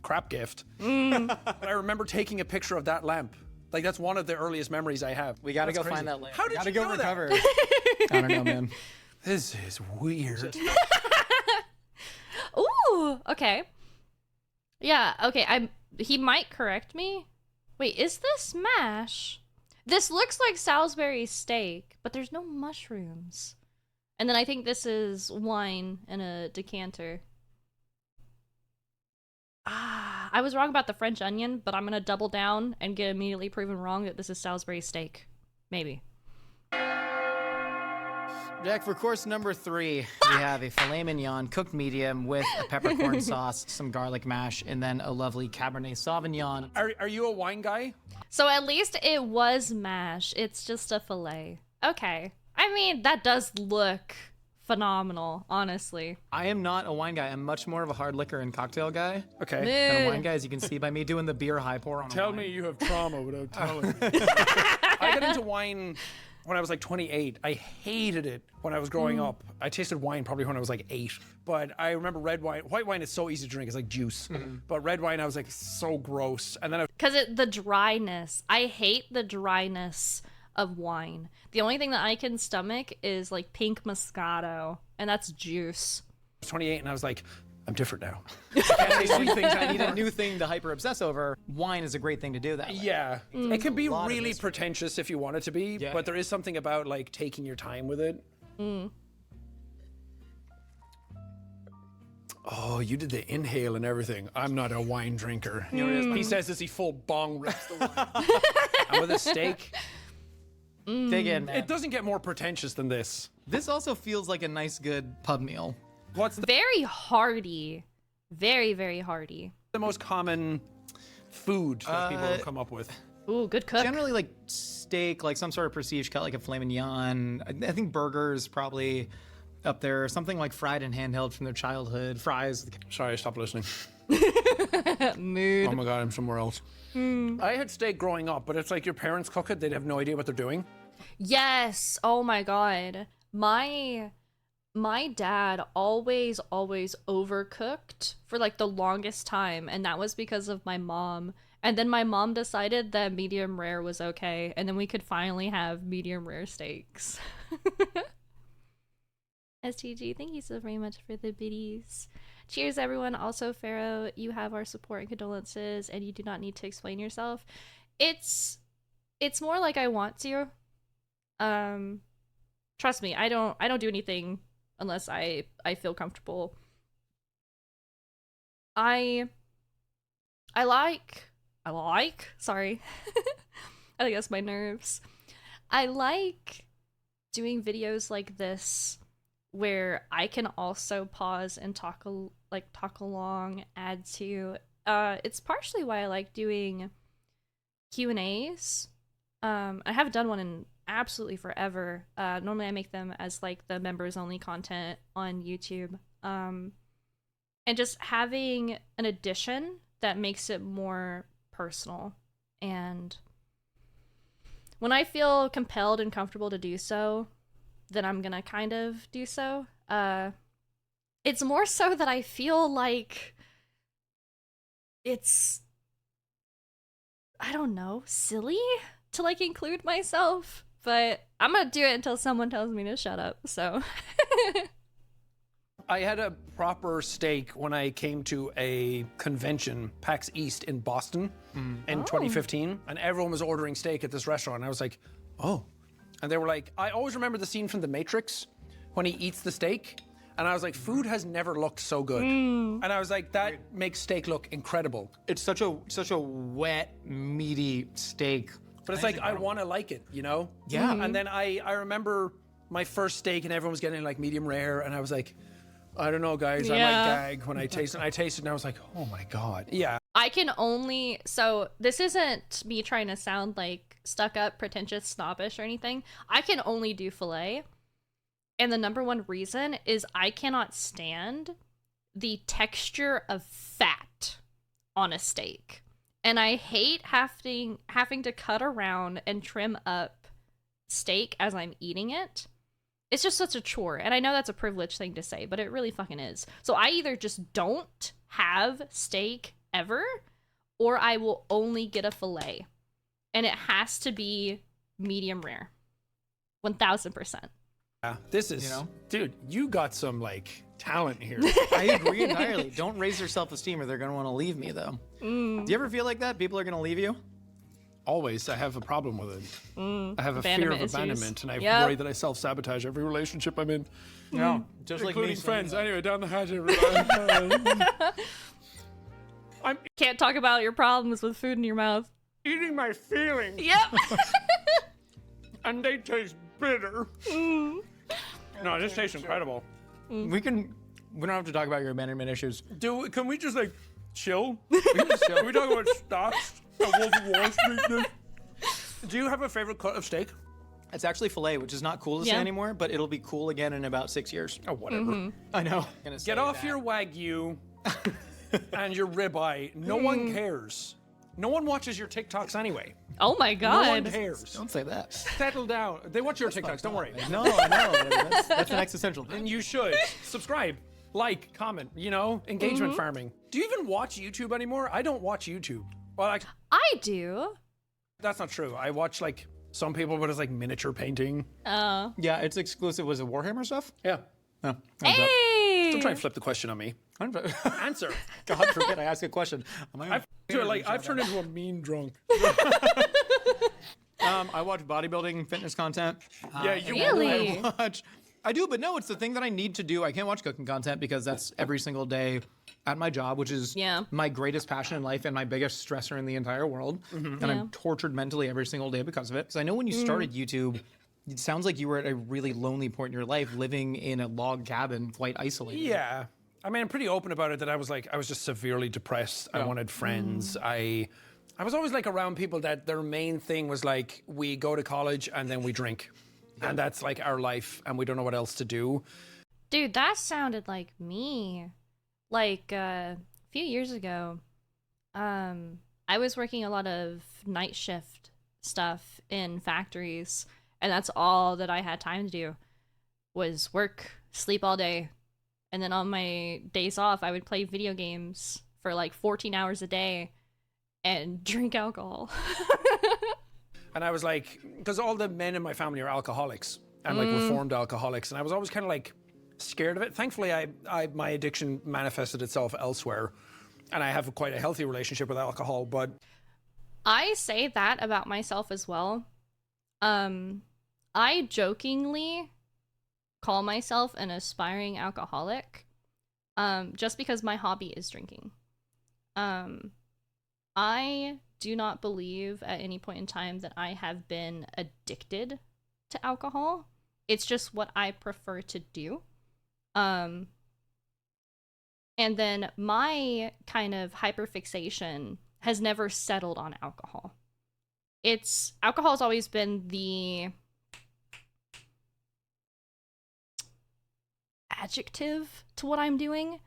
crap gift. But I remember taking a picture of that lamp. Like, that's one of the earliest memories I have. We gotta That's go crazy. find that lamp. How did gotta you go know recover. that? I don't know, man. This is weird. Ooh, okay. Yeah, okay, he might correct me. Wait, is this mash? This looks like Salisbury steak, but there's no mushrooms. And then I think this is wine in a decanter. Ah, I was wrong about the French onion, but I'm gonna double down and get immediately proven wrong that this is Salisbury steak. Maybe. Jack, for course number 3, we have a filet mignon cooked medium with a peppercorn sauce, some garlic mash, and then a lovely Cabernet Sauvignon. Are you a wine guy? So at least it was mash. It's just a filet. Okay. I mean, that does look phenomenal, honestly. I am not a wine guy. I'm much more of a hard liquor and cocktail guy Okay. than a wine guy, as you can see by me doing the beer high pour on a Tell wine. me you have trauma without telling me. I got into wine when I was like 28. I hated it when I was growing up. I tasted wine probably when I was like 8. But I remember red wine. White wine is so easy to drink. It's like juice. But red wine, I was like, so gross. And then Because the dryness. I hate the dryness of wine. The only thing that I can stomach is like pink Moscato, and that's juice. I was 28 and I was like, I'm different now. Sweet things. I need a new thing to hyper obsess over. Wine is a great thing to do that way. Yeah. It can be A lot of really this- pretentious if you want it to be, Yeah. but there is something about like taking your time with it. Oh, you did the inhale and everything. I'm not a wine drinker. He says as he full bong rips the wine. And with a steak, Dig in, man. it doesn't get more pretentious than this. This also feels like a nice, good pub meal. What's the Very hearty. Very, very hearty. most common food that people have come up with? Ooh, good cook. Generally, like steak, like some sort of prestige cut, like a filet mignon. I think burgers probably up there. Something like fried and handheld from their childhood. Fries. Sorry, I stopped listening. Mood. Oh my god, I'm somewhere else. I had steak growing up, but it's like your parents cook it, they'd have no idea what they're doing. Yes. Oh my god. My dad always overcooked for like the longest time, and that was because of my mom. And then my mom decided that medium rare was okay, and then we could finally have medium rare steaks. STG, thank you so very much for the biddies. Cheers, everyone. Also, Pharaoh, you have our support and condolences, and you do not need to explain yourself. It's more like I want to. Trust me, I don't do anything unless I feel comfortable. I like, sorry. I think that's my nerves. I like doing videos like this where I can also pause and talk along, add to. It's partially why I like doing Q&As. I haven't done one in absolutely forever. Normally I make them as like the members only content on YouTube. And just having an addition that makes it more personal. And when I feel compelled and comfortable to do so, then I'm gonna kind of do so. It's more so that I feel like it's, I don't know, silly to like include myself, but I'm gonna do it until someone tells me to shut up, so. I had a proper steak when I came to a convention, PAX East in Boston in 2015, and everyone was ordering steak at this restaurant. And I was like, oh. And they were like, I always remember the scene from The Matrix when he eats the steak. And I was like, food has never looked so good. And I was like, that makes steak look incredible. It's such a wet, meaty steak. But it's like, I want to like it, you know? Yeah. And then I remember my first steak and everyone was getting like medium rare. And I was like, I don't know, guys. I might gag when I taste it. And I tasted it and I was like, oh my God. Yeah. I can only, so this isn't me trying to sound like stuck up, pretentious, snobbish or anything. I can only do filet. And the number one reason is I cannot stand the texture of fat on a steak. And I hate having to cut around and trim up steak as I'm eating it. It's just such a chore. And I know that's a privileged thing to say, but it really fucking is. So I either just don't have steak ever, or I will only get a fillet. And it has to be medium rare. 1000%. Yeah, this is, dude, you got some like talent here. I agree entirely. Don't raise their self-esteem or they're going to want to leave me, though. Do you ever feel like that? People are going to leave you? Always. I have a problem with it. I have a fear of abandonment, and I worry that I self-sabotage every relationship I'm in. No, just including like friends. Anyway, down the hatch, everybody. Can't talk about your problems with food in your mouth. Eating my feelings. Yep. And they taste bitter. No, this tastes incredible. We don't have to talk about your abandonment issues. Can we just like chill? Can we talk about stocks? Wolf of Wall Street? Do you have a favorite cut of steak? It's actually filet, which is not cool to say anymore, but it'll be cool again in about 6 years. Oh, whatever. I know. Get off your Wagyu and your ribeye. No one cares. No one watches your TikToks anyway. Oh my god. No one cares. Don't say that. Settle down. They watch your TikToks, don't worry. No, I know. That's an existential thing. And you should. Subscribe, like, comment, engagement farming. Do you even watch YouTube anymore? I don't watch YouTube. Well, I do. That's not true. I watch like some people, but it's like miniature painting. Oh. Yeah, it's exclusive. Was it Warhammer stuff? Yeah. Oh, Hey! Don't try and flip the question on me. Answer. God forbid I ask a question. I've turned into a mean drunk. I watch bodybuilding, fitness content. Yeah, you Really? I do, but no, it's the thing that I need to do. I can't watch cooking content because that's every single day at my job, which is my greatest passion in life and my biggest stressor in the entire world. And I'm tortured mentally every single day because of it. Because I know when you started YouTube, it sounds like you were at a really lonely point in your life, living in a log cabin, quite isolated. Yeah. I mean, I'm pretty open about it that I was just severely depressed. I wanted friends. I was always like around people that their main thing was like, we go to college and then we drink. And that's like our life and we don't know what else to do. Dude, that sounded like me. Like a few years ago, I was working a lot of night shift stuff in factories, and that's all that I had time to do was work, sleep all day. And then on my days off, I would play video games for like 14 hours a day and drink alcohol. And I was like, because all the men in my family are alcoholics and like reformed alcoholics. And I was always kind of like scared of it. Thankfully, my addiction manifested itself elsewhere. And I have quite a healthy relationship with alcohol, but... I say that about myself as well. I jokingly call myself an aspiring alcoholic, just because my hobby is drinking. I do not believe at any point in time that I have been addicted to alcohol. It's just what I prefer to do. And then my kind of hyperfixation has never settled on alcohol. Alcohol has always been the adjective to what I'm doing.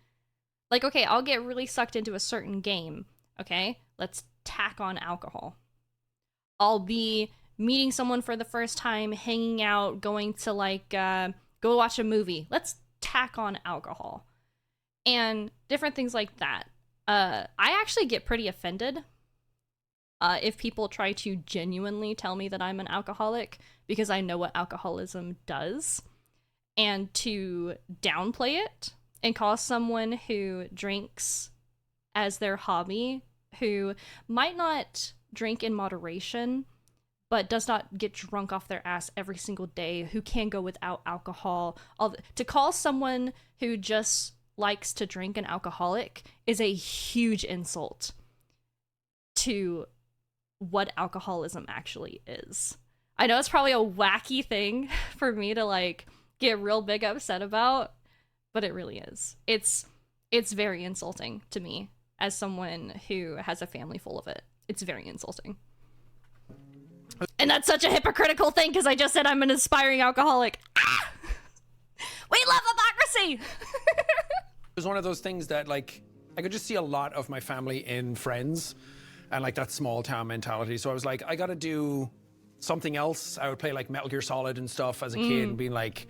Like, okay, I'll get really sucked into a certain game. Okay, let's tack on alcohol. I'll be meeting someone for the first time, hanging out, going to like go watch a movie. Let's tack on alcohol. And different things like that. I actually get pretty offended if people try to genuinely tell me that I'm an alcoholic, because I know what alcoholism does. And to downplay it and call someone who drinks as their hobby, who might not drink in moderation, but does not get drunk off their ass every single day, who can go without alcohol, to call someone who just likes to drink an alcoholic is a huge insult to what alcoholism actually is. I know it's probably a wacky thing for me to like get real big upset about, but it really is. It's very insulting to me as someone who has a family full of it. It's very insulting. And that's such a hypocritical thing because I just said I'm an aspiring alcoholic. Ah! We love democracy! It was one of those things that like I could just see a lot of my family in Friends and like that small town mentality. So I was like, I gotta do something else. I would play like Metal Gear Solid and stuff as a kid and being like,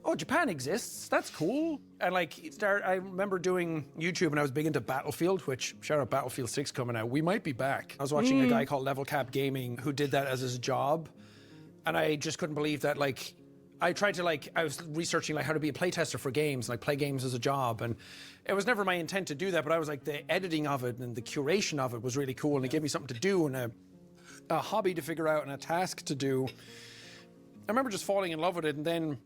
oh, Japan exists. That's cool. And like, I remember doing YouTube and I was big into Battlefield, which, shout out Battlefield 6 coming out. We might be back. I was watching a guy called Level Cap Gaming who did that as his job. And I just couldn't believe that, like, I tried to, like, I was researching, like, how to be a playtester for games, like, play games as a job. And it was never my intent to do that, but I was like, the editing of it and the curation of it was really cool. And it gave me something to do and a hobby to figure out and a task to do. I remember just falling in love with it. And then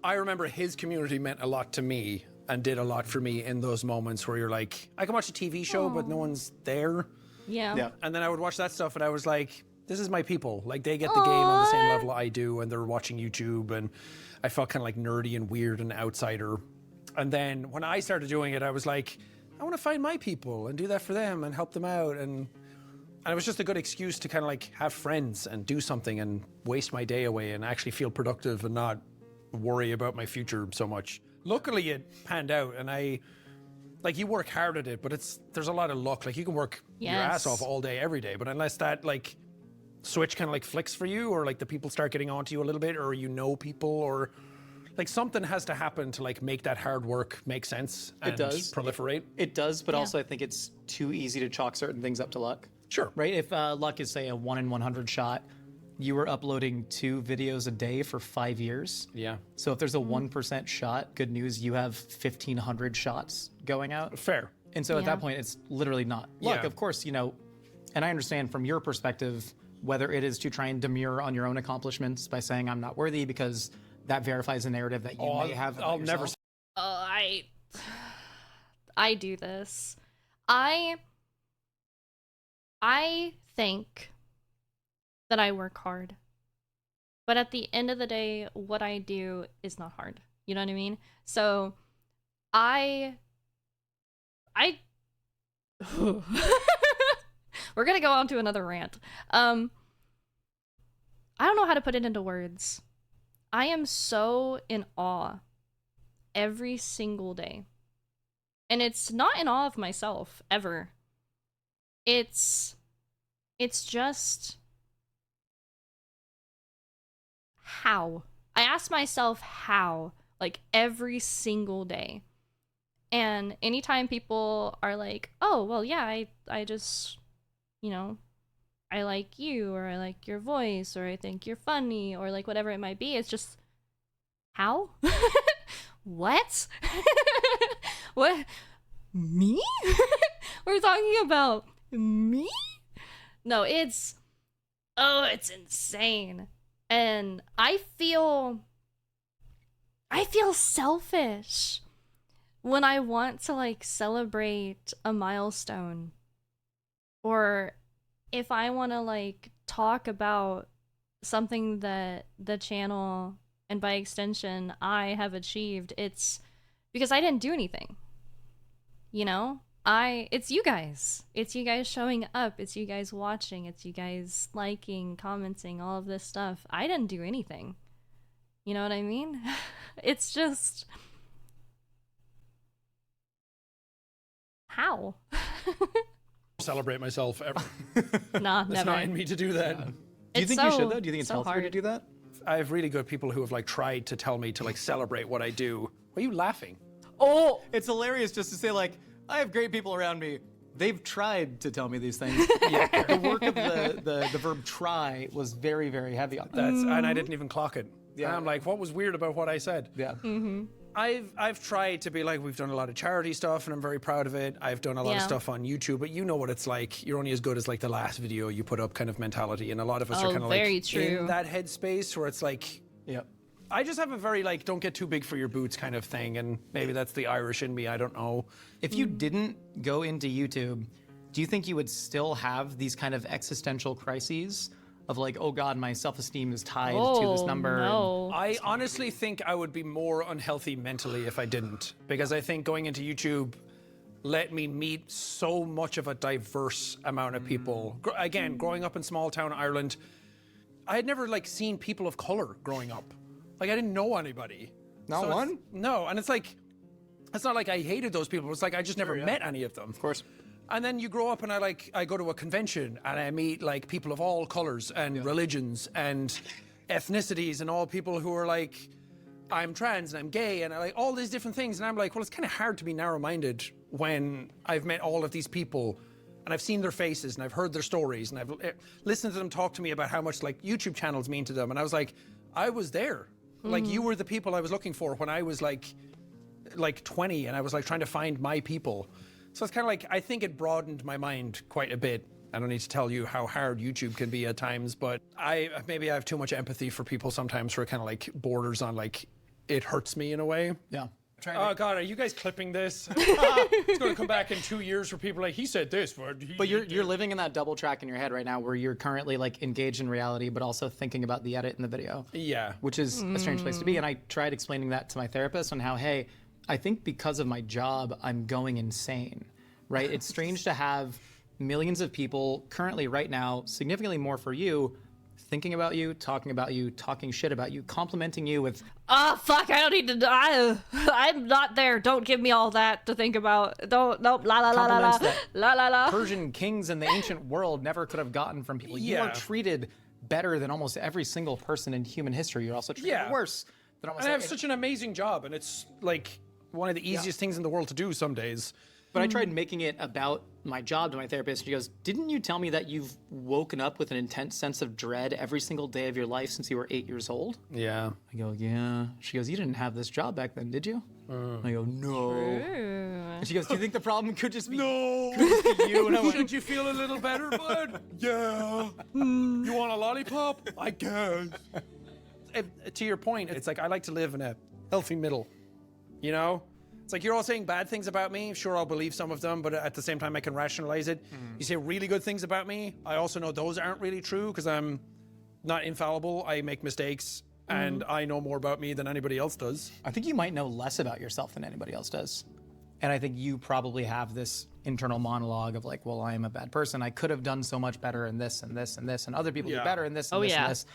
I remember his community meant a lot to me and did a lot for me in those moments where you're like, I can watch a TV show, but no one's there. Yeah. And then I would watch that stuff and I was like, this is my people. Like, they get the game on the same level I do, and they're watching YouTube, and I felt kind of like nerdy and weird and outsider. And then when I started doing it, I was like, I want to find my people and do that for them and help them out. And it was just a good excuse to kind of like have friends and do something and waste my day away and actually feel productive and not worry about my future so much. Luckily, it panned out, and like, you work hard at it, but there's a lot of luck. Like, you can work your ass off all day, every day, but unless that, like, switch kind of like flicks for you, or like the people start getting onto you a little bit, or you know people, or like something has to happen to like make that hard work make sense and proliferate. It does, but also I think it's too easy to chalk certain things up to luck. Sure. Right? If luck is, say, a 1 in 100 shot, you were uploading 2 videos a day for 5 years. Yeah. So if there's a 1% shot, good news, you have 1,500 shots going out. Fair. And so at that point, it's literally not luck. Yeah. Of course, you know, and I understand from your perspective, whether it is to try and demur on your own accomplishments by saying I'm not worthy, because that verifies a narrative that you may have about I'll never. yourself. I do this. I think that I work hard, but at the end of the day, what I do is not hard. You know what I mean? So I we're gonna go on to another rant. I don't know how to put it into words. I am so in awe every single day. And it's not in awe of myself, ever. It's just... how? I ask myself how, like, every single day. And anytime people are like, oh, well, yeah, I just, you know, I like you, or I like your voice, or I think you're funny, or like whatever it might be, it's just, how? What? What? Me? We're talking about me? No, it's insane. And I feel selfish when I want to like celebrate a milestone, or if I want to like talk about something that the channel and by extension I have achieved. It's because I didn't do anything. You know? It's you guys. It's you guys showing up. It's you guys watching. It's you guys liking, commenting, all of this stuff. I didn't do anything. You know what I mean? It's just... how? Celebrate myself ever. Nah, It's never. not in me to do that. Do you think you should, though? Do you think it's healthier to do that? I have really good people who have like tried to tell me to like celebrate what I do. Why are you laughing? Oh, it's hilarious just to say, like, I have great people around me. They've tried to tell me these things. Yeah, the work of the verb try was very, very heavy on that. And I didn't even clock it. Yeah. And I'm like, what was weird about what I said? Yeah. Mm-hmm. I've tried to be like, we've done a lot of charity stuff and I'm very proud of it. I've done a lot of stuff on YouTube, but you know what it's like. You're only as good as like the last video you put up kind of mentality. And a lot of us are kind of like in that headspace where it's like, Yeah. I just have a very like, don't get too big for your boots kind of thing. And maybe that's the Irish in me. I don't know. If you didn't go into YouTube, do you think you would still have these kind of existential crises of like, oh God, my self-esteem is tied to this number? No. I honestly think I would be more unhealthy mentally if I didn't, because I think going into YouTube let me meet so much of a diverse amount of people. Again, growing up in small town Ireland, I had never like seen people of color growing up. Like I didn't know anybody. Not one? No, and it's like, it's not like I hated those people. It's like I just never met any of them. Of course. And then you grow up and I go to a convention and I meet like people of all colors and religions and ethnicities and all people who are like I'm trans and I'm gay and I like all these different things. And I'm like, well, it's kind of hard to be narrow-minded when I've met all of these people and I've seen their faces and I've heard their stories and I've listened to them talk to me about how much like YouTube channels mean to them. And I was like, I was there. Like you were the people I was looking for when I was like 20 and I was like trying to find my people. So it's kind of like, I think it broadened my mind quite a bit. I don't need to tell you how hard YouTube can be at times, but maybe I have too much empathy for people sometimes who are kind of like borders on like, it hurts me in a way. Yeah. Oh God, are you guys clipping this? It's going to come back in 2 years where people are like, he said this. But you're living in that double track in your head right now where you're currently like engaged in reality, but also thinking about the edit in the video. Yeah. Which is a strange place to be. And I tried explaining that to my therapist on how, hey, I think because of my job, I'm going insane, right? It's strange to have millions of people currently right now, significantly more for you, thinking about you, talking shit about you, complimenting you with, fuck, I don't need to die. I'm not there. Don't give me all that to think about. Nope, la la la la la, la la la. Persian kings in the ancient world never could have gotten from people. You are treated better than almost every single person in human history. You're also treated worse than almost I have such an amazing job, and it's like one of the easiest things in the world to do some days. But I tried making it about my job to my therapist. She goes, didn't you tell me that you've woken up with an intense sense of dread every single day of your life since you were 8 years old? Yeah. I go, yeah. She goes, you didn't have this job back then, did you? I go, no. And she goes, do you think the problem could just be, could just be you? And I went, Should you feel a little better, bud? Yeah. You want a lollipop? I guess. To your point, it's like I like to live in a healthy middle, you know? It's like you're all saying bad things about me. Sure, I'll believe some of them, but at the same time, I can rationalize it. You say really good things about me. I also know those aren't really true because I'm not infallible. I make mistakes, and I know more about me than anybody else does. I think you might know less about yourself than anybody else does. And I think you probably have this internal monologue of like, well, I am a bad person. I could have done so much better in this and this and this, and other people do better in this and this and this.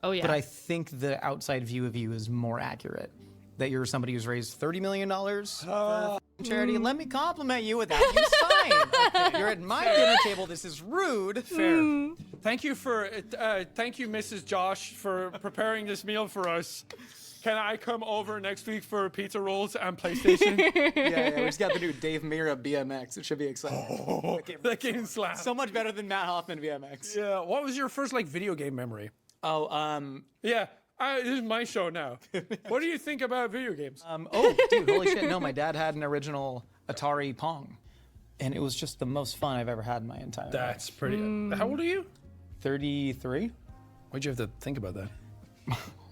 Oh, yeah. But I think the outside view of you is more accurate. That you're somebody who's raised $30 million for charity. Let me compliment you without you sign. You're at my dinner table. This is rude. Fair. Thank you, Mrs. Josh, for preparing this meal for us. Can I come over next week for pizza rolls and PlayStation? Yeah, we just got the new Dave Mira BMX. It should be exciting. Oh, that game slaps. So much better than Matt Hoffman BMX. Yeah. What was your first like video game memory? Yeah. This is my show now. What do you think about video games? Dude, holy shit. No, my dad had an original Atari Pong. And it was just the most fun I've ever had in my entire life. That's pretty... How old are you? 33. Why'd you have to think about that?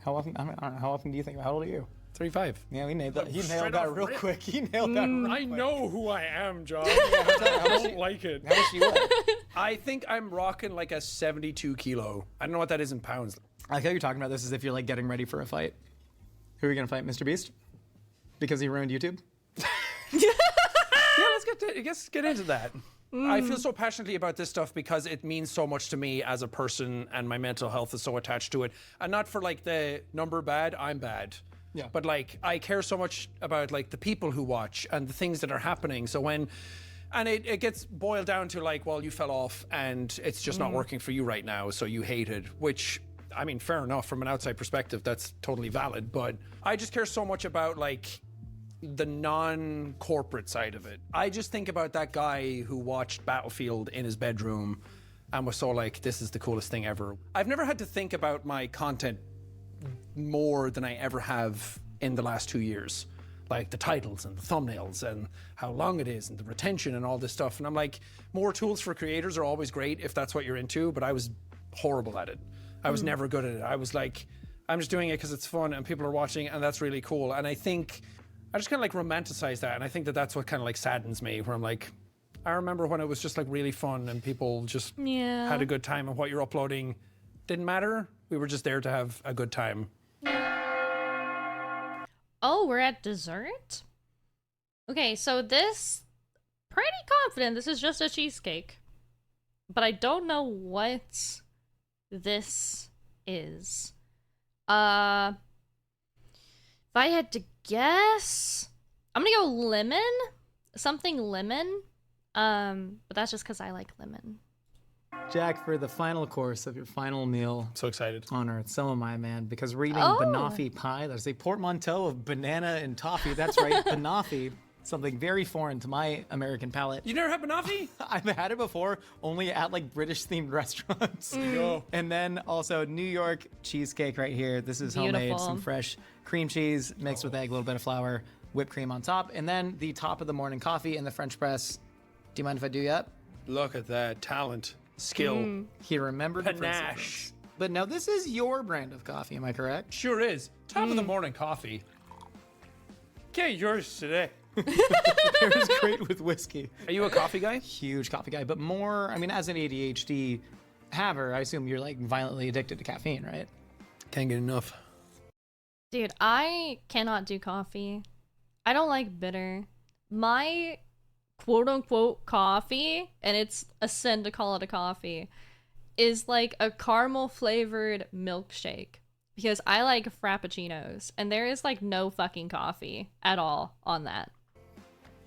How often? I don't know, how often do you think? How old are you? 35. Yeah, he nailed that real quick. He nailed that real quick. I know who I am, John. I don't like it. How much do you weigh? I think I'm rocking like a 72 kilo. I don't know what that is in pounds. I like how you're talking about this as if you're like getting ready for a fight. Who are you gonna fight, Mr. Beast? Because he ruined YouTube? Yeah, let's get into that. I feel so passionately about this stuff because it means so much to me as a person, and my mental health is so attached to it. And not for like the number bad, I'm bad. Yeah. But like I care so much about like the people who watch and the things that are happening. So when it gets boiled down to like, well, you fell off and it's just not working for you right now, so you hate it, which I mean, fair enough from an outside perspective, that's totally valid, but I just care so much about like the non-corporate side of it. I just think about that guy who watched Battlefield in his bedroom and was so like, this is the coolest thing ever. I've never had to think about my content more than I ever have in the last 2 years. Like the titles and the thumbnails and how long it is and the retention and all this stuff. And I'm like, more tools for creators are always great if that's what you're into, but I was horrible at it. I was never good at it. I was like, I'm just doing it because it's fun and people are watching and that's really cool. And I think I just kind of like romanticize that. And I think that that's what kind of like saddens me, where I'm like, I remember when it was just like really fun and people just had a good time, and what you're uploading didn't matter. We were just there to have a good time. Oh, we're at dessert? Okay, so pretty confident this is just a cheesecake. But I don't know what this is. If I had to guess, I'm gonna go lemon. Something lemon. But that's just because I like lemon. Jack, for the final course of your final meal So excited. on Earth, so am I, man, because we're eating Oh. banoffee pie. There's a portmanteau of banana and toffee. That's right, banoffee. Something very foreign to my American palate. You never had banoffee? I've had it before, only at like British-themed restaurants. No. And then also New York cheesecake right here. This is homemade, Beautiful. some fresh cream cheese mixed with egg, a little bit of flour, whipped cream on top, and then the top of the morning coffee in the French press. Do you mind if I do that? Look at that talent, skill, He remembered the panache. principles. But now this is your brand of coffee, am I correct? Sure is. Top of the morning coffee. Get yours today. It's great with whiskey. Are you a coffee guy? Huge coffee guy, but more, I mean, as an ADHD haver, I assume you're like violently addicted to caffeine, right? Can't get enough. Dude, I cannot do coffee. I don't like bitter. My quote-unquote coffee, and it's a sin to call it a coffee, is like a caramel-flavored milkshake. Because I like frappuccinos, and there is like no fucking coffee at all on that.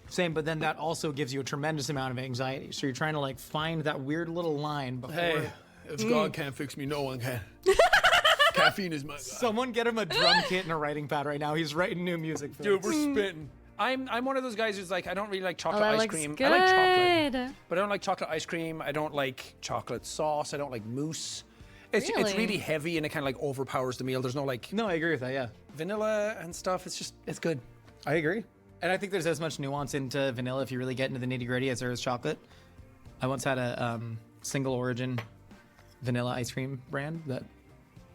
Same, but then that also gives you a tremendous amount of anxiety. So you're trying to like find that weird little line before. Hey, if God can't fix me, no one can. Caffeine is my God. Someone get him a drum kit and a writing pad right now. He's writing new music for Dude, us. we're spitting. I'm one of those guys who's like, I don't really like chocolate that ice looks cream. good. I like chocolate, but I don't like chocolate ice cream. I don't like chocolate sauce. I don't like mousse. It's Really? really heavy and it kind of like overpowers the meal. There's no like No, I agree with that, yeah. vanilla and stuff. It's good. I agree. And I think there's as much nuance into vanilla if you really get into the nitty gritty as there is chocolate. I once had a single origin vanilla ice cream brand that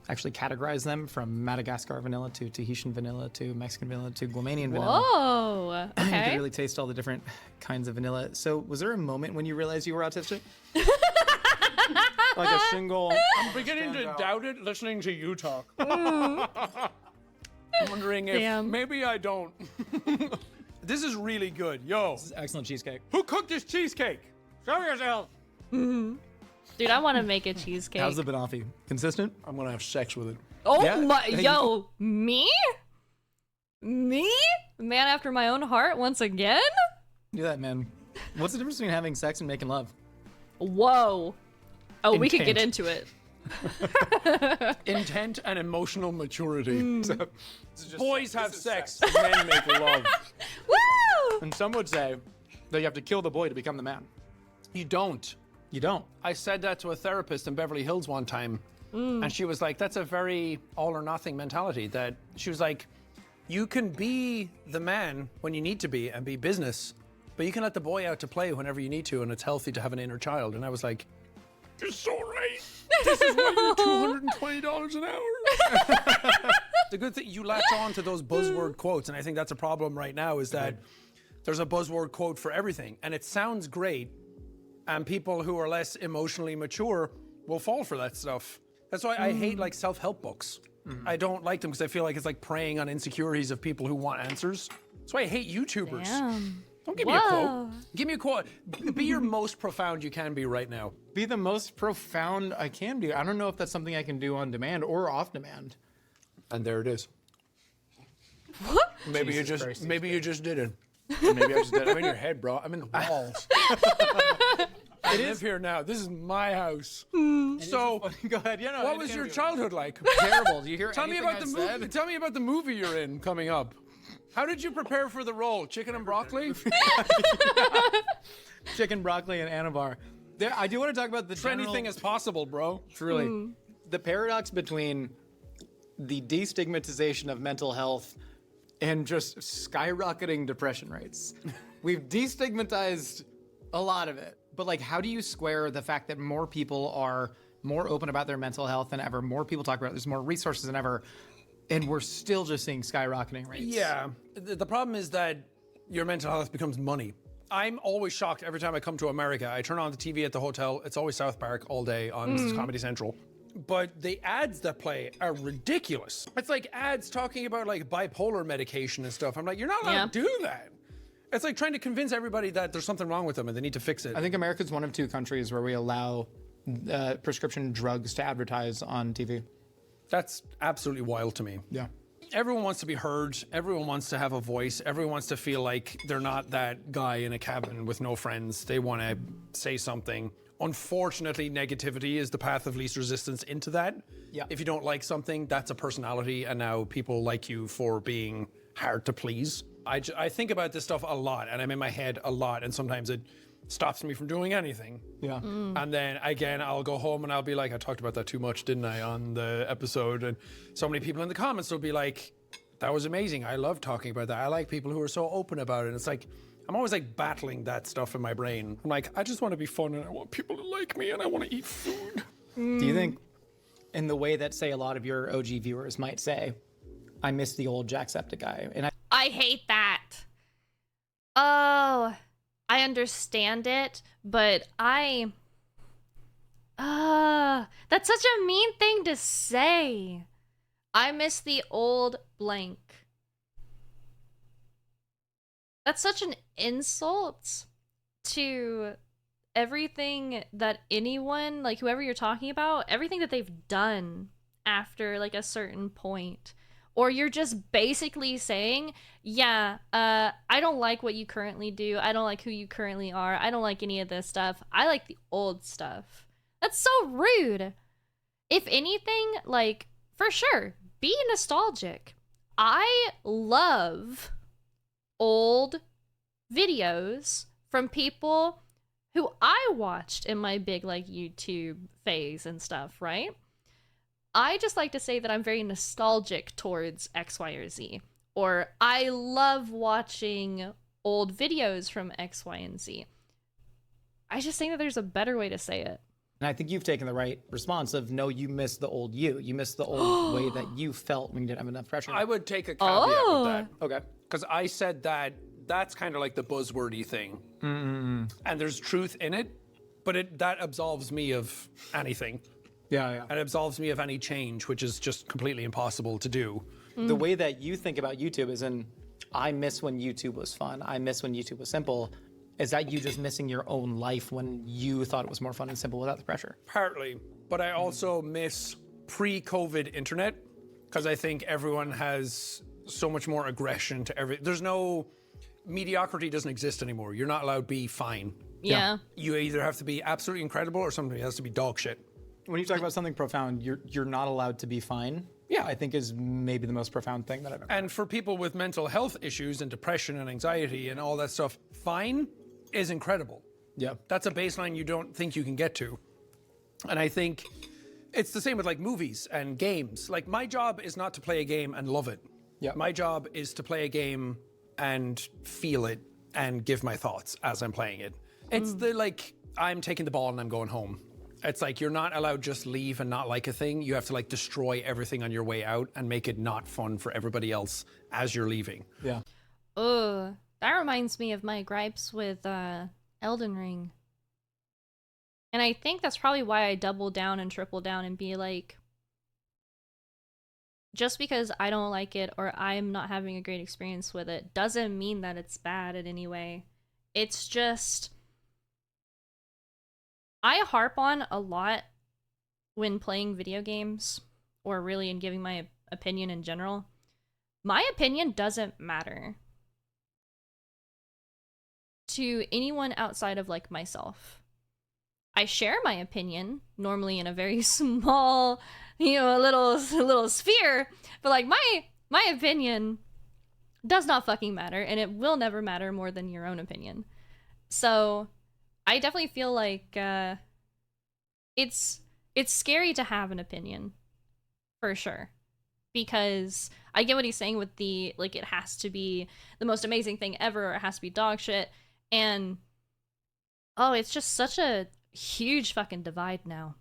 actually categorized them from Madagascar vanilla to Tahitian vanilla to Mexican vanilla to Guamanian vanilla. Whoa! You could Okay. really taste all the different kinds of vanilla. So was there a moment when you realized you were autistic? Like a single... I'm beginning to doubt it listening to you talk. I'm wondering if Damn. maybe I don't. This is really good. Yo, Excellent cheesecake. who cooked this cheesecake? Show yourself. Dude, I want to make a cheesecake. How's the banoffee? Consistent? I'm gonna have sex with it. Oh Yeah. my, Hey, yo, me? Me? Man after my own heart once again? Do that, man. What's the difference between having sex and making love? Whoa. Oh, we could get Intent. into it. Intent and emotional maturity. So, Boys have sex, men make love. Woo! and some would say that you have to kill the boy to become the man. You don't. You don't. I said that to a therapist in Beverly Hills one time, and she was like, that's a very all or nothing mentality. That she was like, you can be the man when you need to be and be business, but you can let the boy out to play whenever you need to, and it's healthy to have an inner child. And I was like, you're so right. This is why you're $220 an hour. The good thing, you latch on to those buzzword quotes, and I think that's a problem right now, is that there's a buzzword quote for everything, and it sounds great, and people who are less emotionally mature will fall for that stuff. That's why I hate like self-help books. I don't like them because I feel like it's like preying on insecurities of people who want answers. That's why I hate YouTubers. Damn. Don't give me a quote. Whoa. Give me a quote. Be your most profound you can be right now. Be the most profound I can do. I don't know if that's something I can do on demand or off demand. And there it is. What? Maybe Jesus you just Christ, maybe you just did it. Maybe I just did it. I'm in your head, bro. I'm in the walls. I live here now. This is my house. So, Go ahead. Yeah, no, what was your childhood like? Terrible. Do you hear Tell me anything about I the said? movie. Tell me about the movie you're in coming up. How did you prepare for the role? Chicken and broccoli? Chicken, broccoli, and anabar. There, I do want to talk about the For general, anything is possible, bro. truly the paradox between the destigmatization of mental health and just skyrocketing depression rates. We've destigmatized a lot of it, but like, how do you square the fact that more people are more open about their mental health than ever? More people talk about it. There's more resources than ever, and we're still just seeing skyrocketing rates. Yeah. The problem is that your mental health becomes money. I'm always shocked every time I come to America. I turn on the TV at the hotel. It's always South Park all day on Comedy Central. But the ads that play are ridiculous. It's like ads talking about like bipolar medication and stuff. I'm like, you're not allowed to do that. It's like trying to convince everybody that there's something wrong with them and they need to fix it. I think America's one of two countries where we allow prescription drugs to advertise on TV. That's absolutely wild to me. Yeah. Everyone wants to be heard. Everyone wants to have a voice. Everyone wants to feel like they're not that guy in a cabin with no friends. They want to say something unfortunately, negativity is the path of least resistance into that. Yeah. If you don't like something, that's a personality, and now people like you for being hard to please. I think about this stuff a lot, and I'm in my head a lot, and sometimes it stops me from doing anything. Yeah. And then again, I'll go home and I'll be like, I talked about that too much, didn't I, on the episode? And so many people in the comments will be like, that was amazing. I love talking about that. I like people who are so open about it. And it's like, I'm always like battling that stuff in my brain. I'm like, I just want to be fun and I want people to like me and I want to eat food. Do you think, in the way that, say, a lot of your OG viewers might say, I miss the old Jacksepticeye, and I hate that. Oh, I understand it, but that's such a mean thing to say. I miss the old blank. That's such an insult to everything that anyone, like whoever you're talking about, everything that they've done after like a certain point. Or you're just basically saying, yeah, I don't like what you currently do. I don't like who you currently are. I don't like any of this stuff. I like the old stuff. That's so rude. If anything, like, for sure, be nostalgic. I love old videos from people who I watched in my big, like, YouTube phase and stuff, right? I just like to say that I'm very nostalgic towards X, Y, or Z. Or I love watching old videos from X, Y, and Z. I just think that there's a better way to say it. And I think you've taken the right response of, no, you miss the old you. You miss the old way that you felt when you didn't have enough pressure. I would take a caveat with that. Okay. Because I said that that's kind of like the buzzwordy thing. And there's truth in it, but that absolves me of anything. Yeah. And it absolves me of any change, which is just completely impossible to do. The way that you think about YouTube is I miss when YouTube was fun. I miss when YouTube was simple. Is that you just missing your own life when you thought it was more fun and simple without the pressure? Partly, but I also miss pre-COVID internet because I think everyone has so much more aggression to everything. There's no mediocrity doesn't exist anymore. You're not allowed to be fine. Yeah. You either have to be absolutely incredible or something has to be dog shit. When you talk about something profound, you're not allowed to be fine. Yeah. I think is maybe the most profound thing that I've ever heard. And for people with mental health issues and depression and anxiety and all that stuff, fine is incredible. Yeah. That's a baseline you don't think you can get to. And I think it's the same with like movies and games. Like my job is not to play a game and love it. Yeah. My job is to play a game and feel it and give my thoughts as I'm playing it. It's the like, I'm taking the ball and I'm going home. It's like you're not allowed to just leave and not like a thing. You have to like destroy everything on your way out and make it not fun for everybody else as you're leaving. Yeah. Ugh. That reminds me of my gripes with Elden Ring. And I think that's probably why I double down and triple down and be like, just because I don't like it or I'm not having a great experience with it doesn't mean that it's bad in any way. It's just, I harp on a lot when playing video games or really in giving my opinion in general. My opinion doesn't matter to anyone outside of like myself. I share my opinion normally in a very small, a little sphere, but like my opinion does not fucking matter, and it will never matter more than your own opinion. So I definitely feel like it's scary to have an opinion, for sure, because I get what he's saying with the like it has to be the most amazing thing ever, or it has to be dog shit, and it's just such a huge fucking divide now.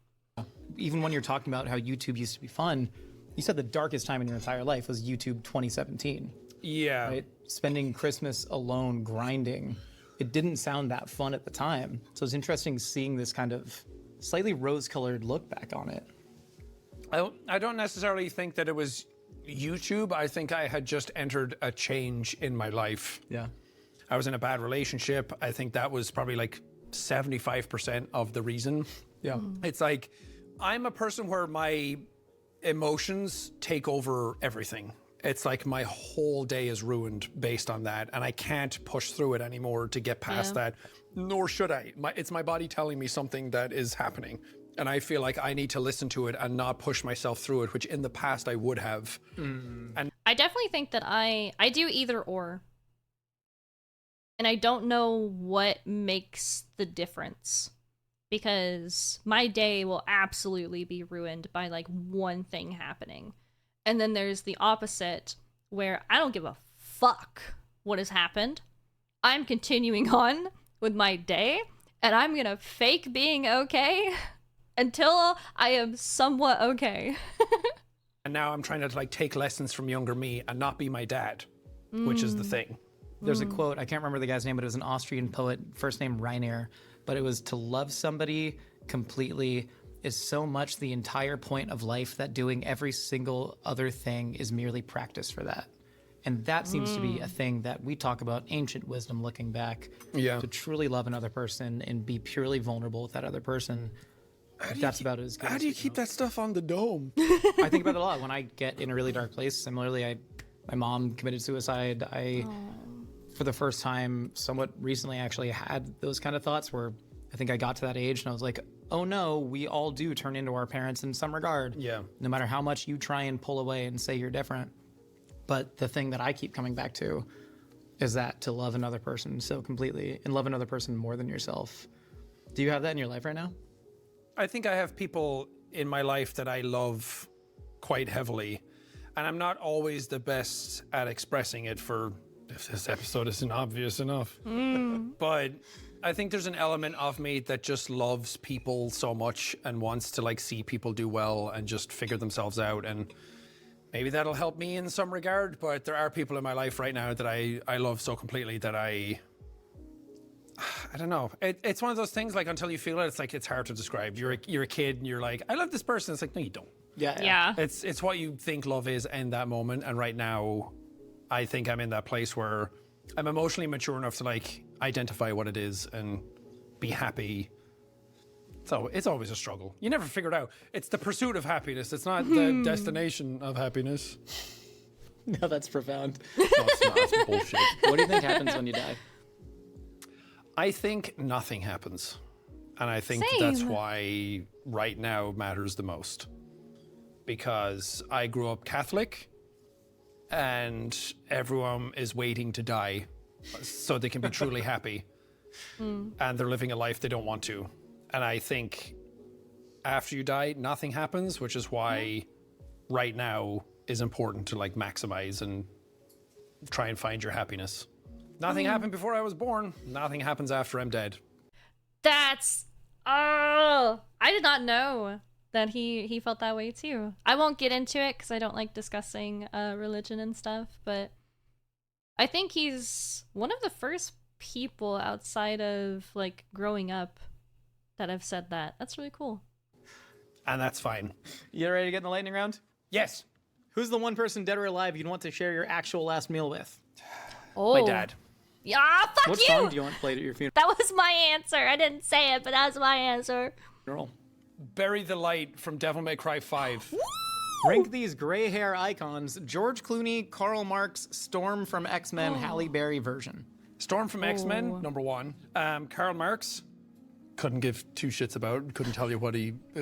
Even when you're talking about how YouTube used to be fun, you said the darkest time in your entire life was YouTube 2017. Yeah. Right? Spending Christmas alone grinding. It didn't sound that fun at the time. So it's interesting seeing this kind of slightly rose-colored look back on it. I don't necessarily think that it was YouTube. I think I had just entered a change in my life. Yeah. I was in a bad relationship. I think that was probably like 75% of the reason. Yeah. It's like, I'm a person where my emotions take over everything. it's like my whole day is ruined based on that, and I can't push through it anymore to get past that, nor should I. It's my body telling me something that is happening, and I feel like I need to listen to it and not push myself through it, which in the past I would have. And I definitely think that I do either or. And I don't know what makes the difference, because my day will absolutely be ruined by like one thing happening. And then there's the opposite, where I don't give a fuck what has happened. I'm continuing on with my day, and I'm gonna fake being okay until I am somewhat okay. and now I'm trying to like take lessons from younger me and not be my dad, which is the thing. There's a quote, I can't remember the guy's name, but it was an Austrian poet, first name Rainer, but it was, to love somebody completely is so much the entire point of life that doing every single other thing is merely practice for that. And that seems to be a thing that we talk about, ancient wisdom looking back. To truly love another person and be purely vulnerable with that other person. That's about as good. How do you keep that stuff on the dome? I think about it a lot when I get in a really dark place. Similarly, my mom committed suicide. For the first time, somewhat recently, actually had those kind of thoughts where I think I got to that age and I was like, oh no, we all do turn into our parents in some regard. Yeah. No matter how much you try and pull away and say you're different. But the thing that I keep coming back to is that to love another person so completely and love another person more than yourself. Do you have that in your life right now? I think I have people in my life that I love quite heavily, and I'm not always the best at expressing it, for if this episode isn't obvious enough. But I think there's an element of me that just loves people so much and wants to like see people do well and just figure themselves out, and maybe that'll help me in some regard. But there are people in my life right now that I love so completely that I don't know. It's one of those things, like, until you feel it, it's like, it's hard to describe. You're a kid and you're like, I love this person. It's like, no, you don't. Yeah. It's what you think love is in that moment. And right now, I think I'm in that place where I'm emotionally mature enough to like identify what it is and be happy. So it's always a struggle. You never figure it out. It's the pursuit of happiness. It's not the destination of happiness. No, that's profound. No, it's not. It's bullshit. What do you think happens when you die? I think nothing happens. And I think Same. that's why right now matters the most. Because I grew up Catholic, and everyone is waiting to die so they can be truly happy. And they're living a life they don't want to. And I think after you die, nothing happens, which is why right now is important to like maximize and try and find your happiness. Nothing happened before I was born. Nothing happens after I'm dead. That's... Oh! I did not know that he felt that way too. I won't get into it because I don't like discussing religion and stuff, but I think he's one of the first people outside of like growing up that have said that. That's really cool. And that's fine. You ready to get in the lightning round? Yes. Who's the one person, dead or alive, you'd want to share your actual last meal with? Oh. My dad. Yeah, fuck What you! song do you want played at your funeral? That was my answer. I didn't say it, but that was my answer. Bury the Light from Devil May Cry 5. Rank these gray hair icons: George Clooney, Karl Marx, Storm from X-Men, Halle Berry version. Storm from X-Men, number one. Karl Marx, couldn't give two shits about, couldn't tell you what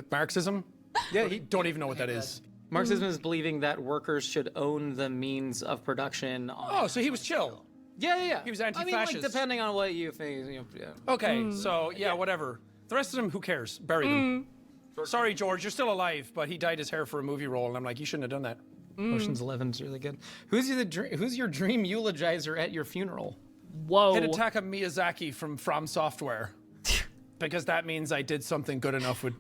Marxism? Yeah, he don't even know what that is. Marxism is believing that workers should own the means of production. Oh, so he was chill. Yeah. He was I mean, anti-fascist. like, depending on what you think. Yeah. Okay, so yeah, whatever. The rest of them, who cares? Bury them. Sorry, George, you're still alive, but he dyed his hair for a movie role, and I'm like, you shouldn't have done that. Ocean's 11's really good. Who's your dream eulogizer at your funeral? Whoa. Hidetaka Miyazaki from Software. Because that means I did something good enough with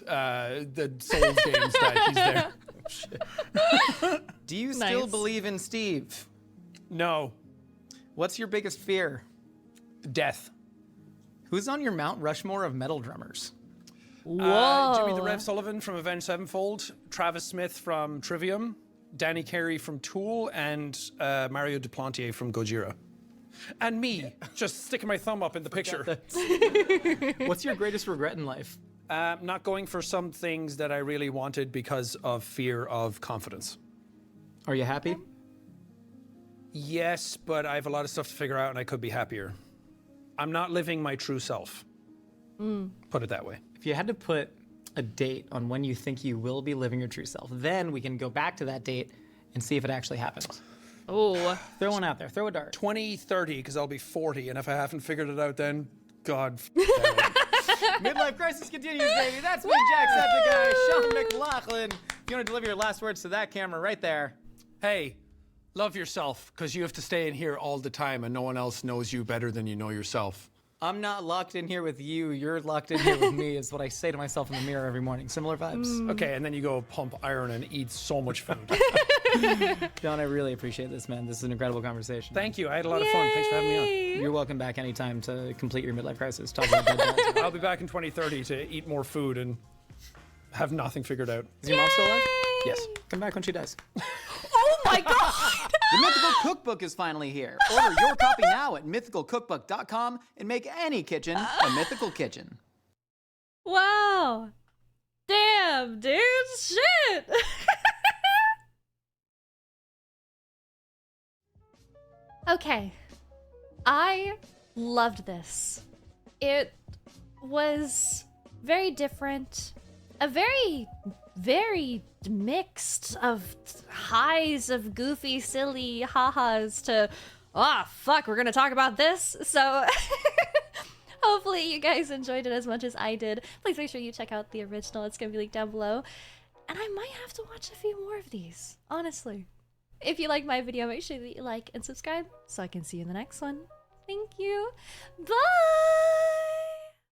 the Souls games that he's there. Do you still believe in Steve? No. What's your biggest fear? Death. Who's on your Mount Rushmore of metal drummers? Whoa. Jimmy the Rev Sullivan from Avenged Sevenfold, Travis Smith from Trivium, Danny Carey from Tool, and Mario Duplantier from Gojira. And me, just sticking my thumb up in the picture. What's your greatest regret in life? Not going for some things that I really wanted because of fear of confidence. Are you happy? Yes, but I have a lot of stuff to figure out and I could be happier. I'm not living my true self. Put it that way. If you had to put a date on when you think you will be living your true self, then we can go back to that date and see if it actually happens. Oh. Throw one out there. Throw a dart. 2030, because I'll be 40, and if I haven't figured it out then, God. Midlife crisis continues, baby. That's me, Jacksepticeye, Sean McLaughlin. If you want to deliver your last words to that camera right there. Hey, love yourself, because you have to stay in here all the time, and no one else knows you better than you know yourself. I'm not locked in here with you. You're locked in here with me, is what I say to myself in the mirror every morning. Similar vibes. Okay, and then you go pump iron and eat so much food. Don, I really appreciate this, man. This is an incredible conversation. Thank you. I had a lot of fun. Thanks for having me on. You're welcome back anytime to complete your midlife crisis. Talk about dead dads. I'll be back in 2030 to eat more food and have nothing figured out. Is your mom still alive? Yes. Come back when she dies. Oh my god! The Mythical Cookbook is finally here. Order your copy now at mythicalcookbook.com and make any kitchen a mythical kitchen. Wow. Damn, dude. Shit. Okay. I loved this. It was very different. A very, very mixed of highs of goofy, silly ha-has to, oh, fuck, we're gonna talk about this. So hopefully you guys enjoyed it as much as I did. Please make sure you check out the original. It's gonna be linked down below. And I might have to watch a few more of these, honestly. If you like my video, make sure that you like and subscribe so I can see you in the next one. Thank you. Bye!